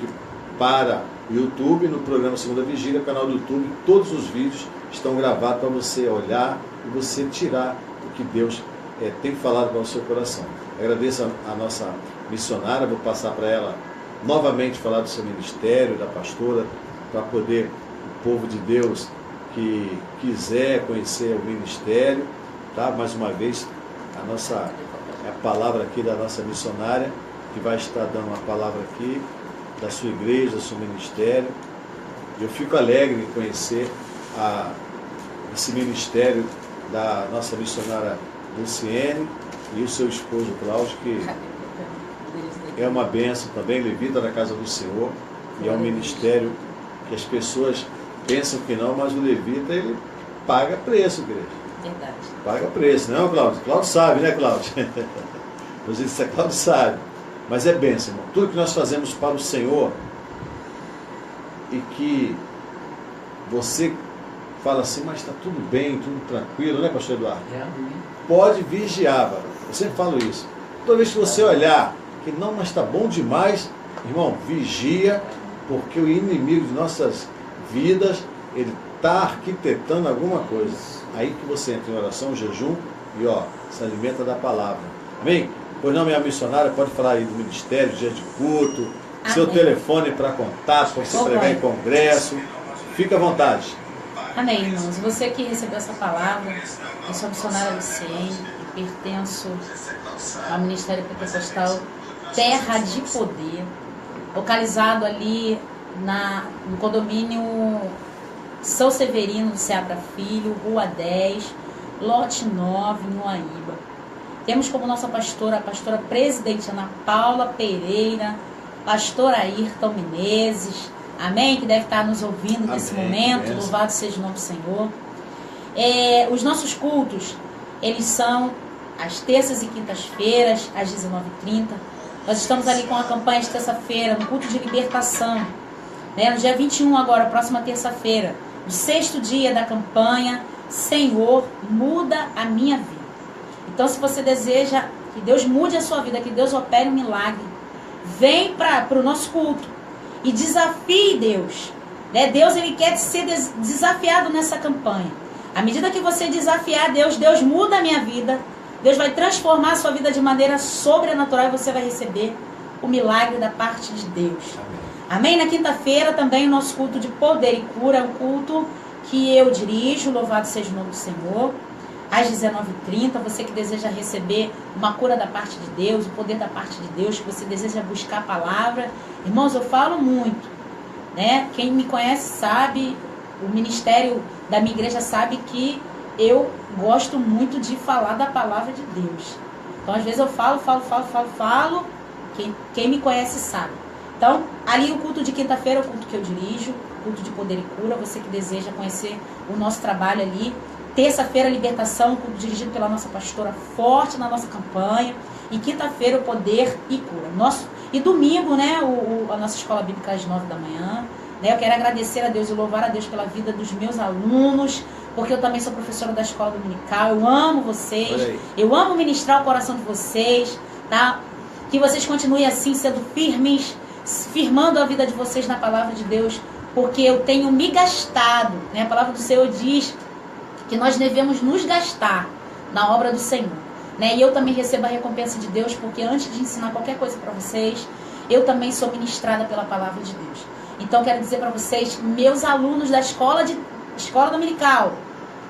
para o YouTube, no programa Segunda Vigília, canal do YouTube. Todos os vídeos estão gravados para você olhar e você tirar o que Deus tem falado para o seu coração. Agradeço a nossa missionária, vou passar para ela novamente falar do seu ministério, da pastora, para poder o povo de Deus que quiser conhecer o ministério, tá? Mais uma vez, a palavra aqui da nossa missionária, que vai estar dando uma palavra aqui, da sua igreja, do seu ministério. E eu fico alegre em conhecer esse ministério da nossa missionária Luciene e o seu esposo Cláudio, que é uma bênção também, levita da casa do Senhor, e é um ministério que as pessoas pensam que não, mas o levita, ele paga preço, igreja. Verdade. Paga preço, não, Cláudio? Cláudio sabe, né, Cláudio? Mas ele disse, Cláudio sabe. Mas é bênção, irmão. Tudo que nós fazemos para o Senhor e que você fala assim, mas está tudo bem, tudo tranquilo, né, pastor Eduardo? Pode vigiar, varão. Eu sempre falo isso. Toda vez que você olhar que não, mas está bom demais, irmão, vigia, porque o inimigo de nossas vidas, ele está arquitetando alguma coisa. Aí que você entra em oração, jejum e se alimenta da palavra. Amém? Pois não, minha missionária, pode falar aí do ministério, dia de culto, seu telefone para contato, para você pregar em congresso. Fica à vontade. Amém, irmãos. Você que recebeu essa palavra, eu sou a missionária Luciene e pertenço ao Ministério Pentecostal Terra de Poder, localizado ali no condomínio São Severino do Seabra Filho, Rua 10, Lote 9, em Uaíba. Temos como nossa pastora, a pastora presidente Ana Paula Pereira, pastor Ayrton Menezes, amém? Que deve estar nos ouvindo nesse momento, louvado seja o nome do Senhor. Os nossos cultos, eles são às terças e quintas-feiras, às 19h30. Nós estamos ali com a campanha de terça-feira, no culto de libertação, né? No dia 21 agora, próxima terça-feira, o 6º dia da campanha, Senhor, muda a minha vida. Então, se você deseja que Deus mude a sua vida, que Deus opere um milagre, vem para o nosso culto e desafie Deus. Né? Deus, ele quer ser desafiado nessa campanha. À medida que você desafiar Deus, Deus muda a minha vida. Deus vai transformar a sua vida de maneira sobrenatural e você vai receber o milagre da parte de Deus. Amém? Na quinta-feira também o nosso culto de poder e cura é um culto que eu dirijo, louvado seja o nome do Senhor. Às 19h30, você que deseja receber uma cura da parte de Deus, o poder da parte de Deus, que você deseja buscar a palavra. Irmãos, eu falo muito, né? Quem me conhece sabe, o ministério da minha igreja sabe que eu gosto muito de falar da palavra de Deus. Então, às vezes eu falo. Quem me conhece sabe. Então, ali o culto de quinta-feira é o culto que eu dirijo, culto de poder e cura. Você que deseja conhecer o nosso trabalho ali. Terça-feira, libertação, culto dirigido pela nossa pastora, forte na nossa campanha. E quinta-feira, o poder e cura. E domingo, né, a nossa escola bíblica às 9 da manhã. Né, eu quero agradecer a Deus e louvar a Deus pela vida dos meus alunos, porque eu também sou professora da escola dominical. Eu amo vocês, eu amo ministrar o coração de vocês, tá? Que vocês continuem assim, sendo firmes, firmando a vida de vocês na palavra de Deus, porque eu tenho me gastado, né? A palavra do Senhor diz que nós devemos nos gastar na obra do Senhor, né? E eu também recebo a recompensa de Deus, porque antes de ensinar qualquer coisa para vocês, eu também sou ministrada pela palavra de Deus. Então quero dizer para vocês, meus alunos da escola dominical,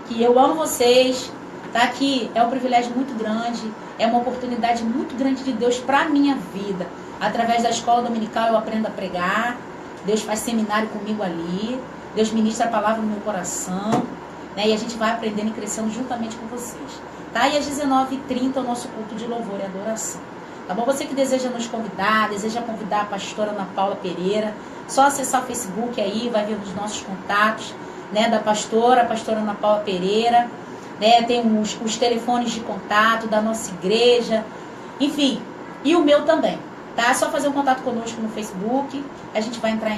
que eu amo vocês, tá? Que é um privilégio muito grande, é uma oportunidade muito grande de Deus para a minha vida. Através da escola dominical eu aprendo a pregar, Deus faz seminário comigo ali, Deus ministra a palavra no meu coração, né? E a gente vai aprendendo e crescendo juntamente com vocês. Tá? E às 19h30 é o nosso culto de louvor e adoração. Tá bom? Você que deseja nos convidar, deseja convidar a pastora Ana Paula Pereira, só acessar o Facebook aí, vai ver os nossos contatos, né, da pastora, a pastora Ana Paula Pereira, né, tem os telefones de contato da nossa igreja, enfim, e o meu também, tá? É só fazer um contato conosco no Facebook, a gente vai entrar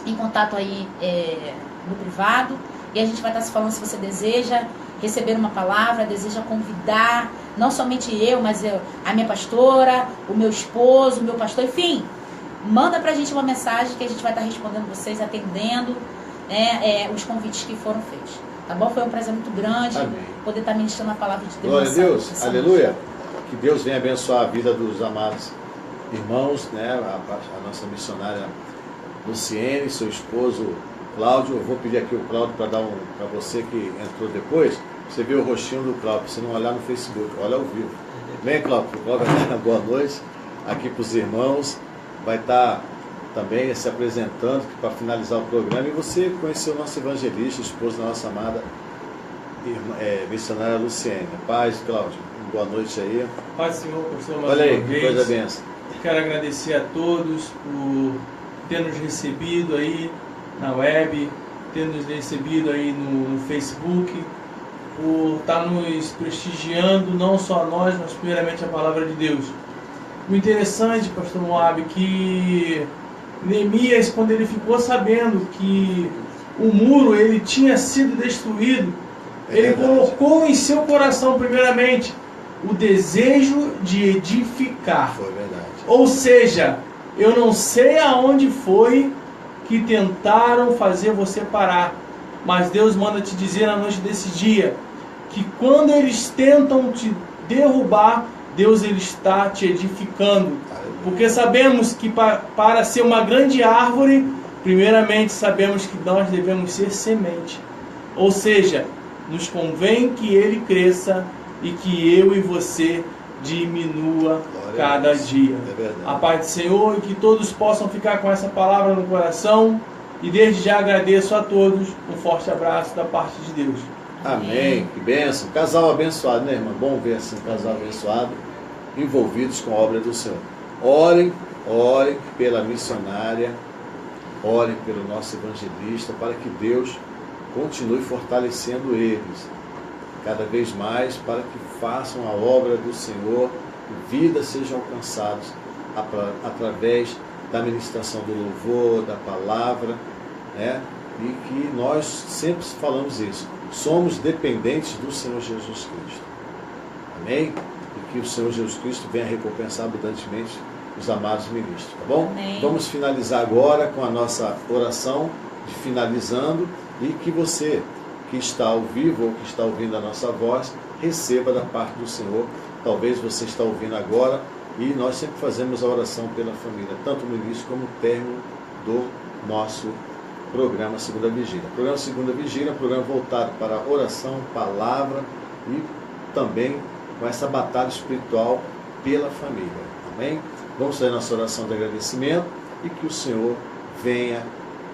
em contato aí no privado, e a gente vai estar se falando se você deseja receber uma palavra, deseja convidar, não somente eu, mas a minha pastora, o meu esposo, o meu pastor, enfim, manda pra gente uma mensagem que a gente vai estar respondendo vocês, atendendo, né, os convites que foram feitos. Tá bom? Foi um prazer muito grande. Amém. Poder estar ministrando a palavra de Deus. Glória a Deus, aleluia. Que Deus venha abençoar a vida dos amados irmãos, né? A nossa missionária Luciene, seu esposo Cláudio. Eu vou pedir aqui o Cláudio para dar para você que entrou depois. Você vê o rostinho do Cláudio, você não olhar no Facebook, olha ao vivo. Vem, Cláudio, o Cláudio vai dar boa noite aqui para os irmãos. Vai estar também se apresentando para finalizar o programa. E você conheceu o nosso evangelista, esposo da nossa amada missionária Luciene. Paz, Cláudio. Boa noite aí. Paz, Senhor, pastor, mais olha aí, uma que vez. coisa benção. Quero agradecer a todos por ter nos recebido aí na web, ter nos recebido aí no Facebook, por estar nos prestigiando, não só a nós, mas primeiramente a palavra de Deus. O interessante, pastor Moab, que Neemias, quando ele ficou sabendo que o muro ele tinha sido destruído, ele colocou em seu coração primeiramente o desejo de edificar. Foi verdade. Ou seja, eu não sei aonde foi que tentaram fazer você parar, mas Deus manda te dizer na noite desse dia que quando eles tentam te derrubar, Deus ele está te edificando. Porque sabemos que para ser uma grande árvore, primeiramente sabemos que nós devemos ser semente. Ou seja, nos convém que ele cresça e que eu e você diminua cada dia. A paz do Senhor, e que todos possam ficar com essa palavra no coração. E desde já agradeço a todos. Um forte abraço da parte de Deus. Amém. Que bênção. Casal abençoado, né, irmã? Bom ver assim, um casal abençoado, envolvidos com a obra do Senhor. Orem pela missionária, orem pelo nosso evangelista, para que Deus continue fortalecendo eles cada vez mais, para que façam a obra do Senhor, que vidas sejam alcançadas através da ministração do louvor, da palavra, né? E que nós sempre falamos isso, somos dependentes do Senhor Jesus Cristo. Amém? E que o Senhor Jesus Cristo venha recompensar abundantemente os amados ministros, tá bom? Amém. Vamos finalizar agora com a nossa oração de finalizando, e que você que está ao vivo ou que está ouvindo a nossa voz, receba da parte do Senhor. Talvez você está ouvindo agora, e nós sempre fazemos a oração pela família, tanto no início como no término do nosso programa Segunda Vigília. O programa Segunda Vigília é um programa voltado para oração, palavra e também com essa batalha espiritual pela família. Amém? Vamos fazer nossa oração de agradecimento e que o Senhor venha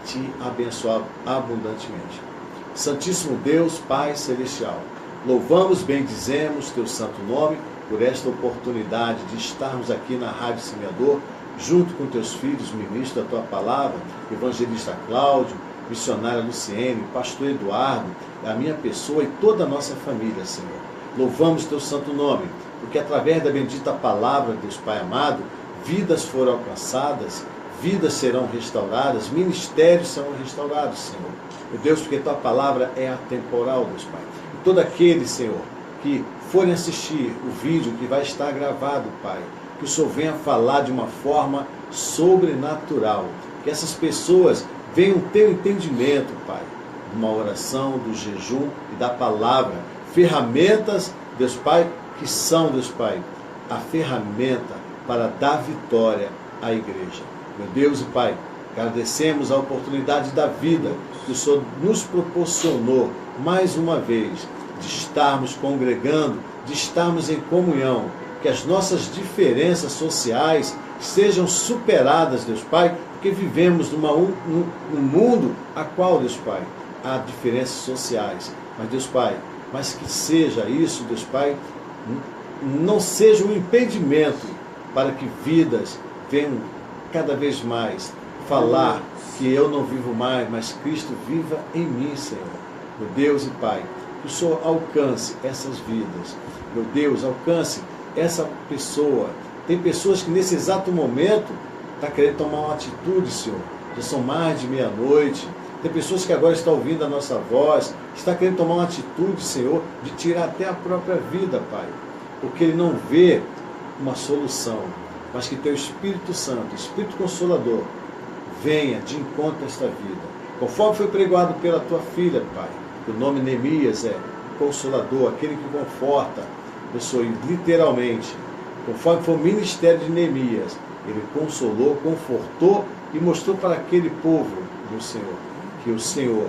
te abençoar abundantemente. Santíssimo Deus, Pai Celestial, louvamos, bendizemos teu santo nome por esta oportunidade de estarmos aqui na Rádio Semeador, junto com teus filhos, ministro da tua palavra, evangelista Cláudio, missionária Luciene, pastor Eduardo, a minha pessoa e toda a nossa família, Senhor. Louvamos teu santo nome, porque através da bendita palavra, Deus Pai amado, vidas foram alcançadas, vidas serão restauradas, ministérios serão restaurados, Senhor. Meu Deus, porque tua palavra é atemporal, Deus Pai. E todo aquele, Senhor, que forem assistir o vídeo que vai estar gravado, Pai, que o Senhor venha falar de uma forma sobrenatural, que essas pessoas venham ter o entendimento, Pai, de uma oração, do jejum e da palavra, ferramentas, Deus Pai, que são, Deus Pai, a ferramenta para dar vitória à igreja. Meu Deus e Pai, agradecemos a oportunidade da vida que o Senhor nos proporcionou mais uma vez, de estarmos congregando, de estarmos em comunhão, que as nossas diferenças sociais sejam superadas, Deus Pai, porque vivemos num mundo a qual, Deus Pai, há diferenças sociais. Mas, Deus Pai, mas que seja isso, Deus Pai, não seja um impedimento para que vidas venham cada vez mais falar que eu não vivo mais, mas Cristo viva em mim, Senhor. Meu Deus e Pai, que o Senhor alcance essas vidas. Meu Deus, alcance essa pessoa. Tem pessoas que nesse exato momento estão querendo tomar uma atitude, Senhor. Já são mais de meia-noite. Tem pessoas que agora estão ouvindo a nossa voz, está querendo tomar uma atitude, Senhor, de tirar até a própria vida, Pai. Porque ele não vê uma solução, mas que teu Espírito Santo, Espírito Consolador, venha de encontro a esta vida. Conforme foi pregado pela tua filha, Pai, o nome Neemias é Consolador, aquele que conforta, pessoa, literalmente, conforme foi o ministério de Neemias, ele consolou, confortou e mostrou para aquele povo do Senhor, que o Senhor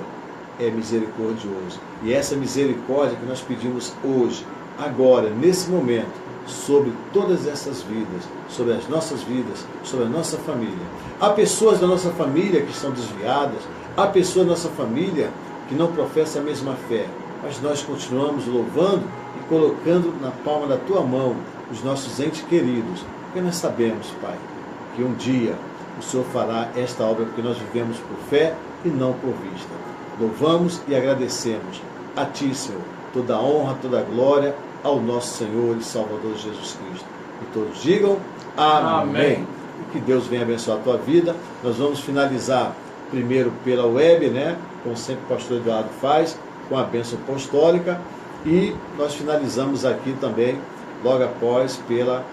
é misericordioso. E essa misericórdia que nós pedimos hoje, agora, nesse momento, sobre todas essas vidas, sobre as nossas vidas, sobre a nossa família. Há pessoas da nossa família que estão desviadas, há pessoas da nossa família que não professam a mesma fé, mas nós continuamos louvando e colocando na palma da tua mão os nossos entes queridos, porque nós sabemos, Pai, que um dia o Senhor fará esta obra, porque nós vivemos por fé e não por vista. Louvamos e agradecemos a Ti, Senhor, toda a honra, toda a glória ao nosso Senhor e Salvador Jesus Cristo. E todos digam amém. E que Deus venha abençoar a tua vida. Nós vamos finalizar primeiro pela web, né? Como sempre o pastor Eduardo faz, com a bênção apostólica. E nós finalizamos aqui também, logo após, pela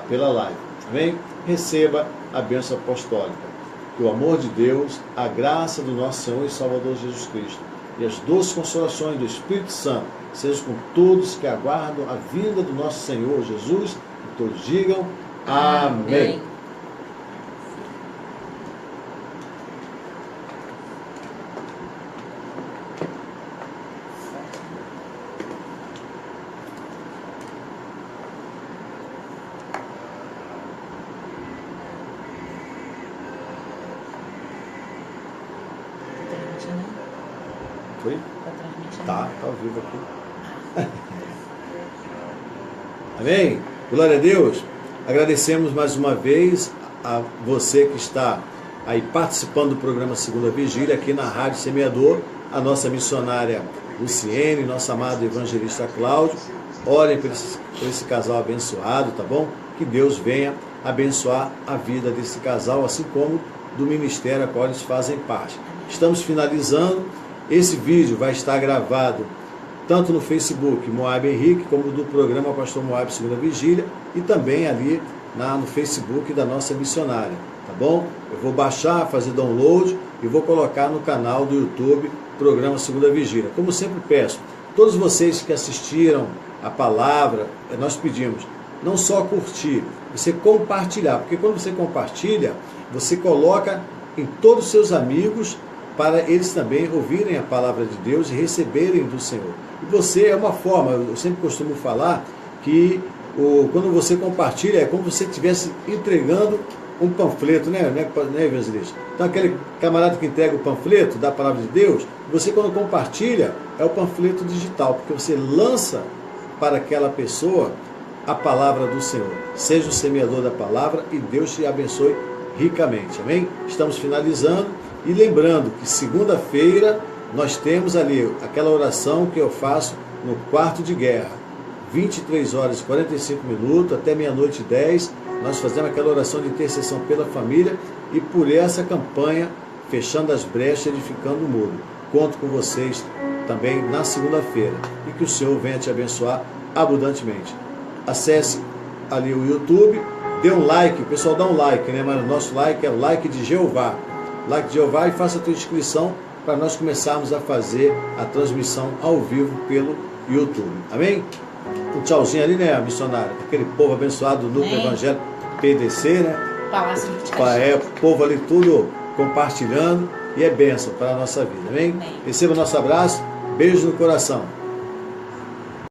live. Amém? Receba a bênção apostólica. Que o amor de Deus, a graça do nosso Senhor e Salvador Jesus Cristo e as doces consolações do Espírito Santo sejam com todos que aguardam a vinda do nosso Senhor Jesus. E todos digam amém. Foi? Tá ao vivo aqui. Amém? Glória a Deus. Agradecemos mais uma vez a você que está aí participando do programa Segunda Vigília aqui na Rádio Semeador, a nossa missionária Luciene, nosso amado evangelista Cláudio. Orem por esse casal abençoado, tá bom? Que Deus venha abençoar a vida desse casal, assim como do ministério a qual eles fazem parte. Estamos finalizando. Esse vídeo vai estar gravado tanto no Facebook Moab Henrique, como do programa Pastor Moab Segunda Vigília, e também ali no Facebook da nossa missionária, tá bom? Eu vou baixar, fazer download e vou colocar no canal do YouTube programa Segunda Vigília. Como sempre peço, todos vocês que assistiram a palavra, nós pedimos não só curtir, você compartilhar, porque quando você compartilha, você coloca em todos os seus amigos para eles também ouvirem a palavra de Deus e receberem do Senhor. E você é uma forma, eu sempre costumo falar que quando você compartilha é como se você estivesse entregando um panfleto, né, evangelista? Então aquele camarada que entrega o panfleto da palavra de Deus, você quando compartilha é o panfleto digital, porque você lança para aquela pessoa a palavra do Senhor. Seja o semeador da palavra e Deus te abençoe ricamente, amém? Estamos finalizando e lembrando que segunda-feira nós temos ali aquela oração que eu faço no quarto de guerra, 23 horas e 45 minutos até meia-noite e 10, nós fazemos aquela oração de intercessão pela família e por essa campanha Fechando as Brechas, Edificando o Muro. Conto com vocês também na segunda-feira e que o Senhor venha te abençoar abundantemente. Acesse ali o YouTube, dê um like, o pessoal dá um like, né? Mas o nosso like é o like de Jeová. Like de Jeová, e faça a tua inscrição para nós começarmos a fazer a transmissão ao vivo pelo YouTube. Amém? Um tchauzinho ali, né, missionária? Aquele povo abençoado do Núcleo Evangélico PDC, né? Palácio de Caxias. O povo ali tudo compartilhando e é bênção para a nossa vida. Amém? Amém. Receba o nosso abraço, beijo no coração.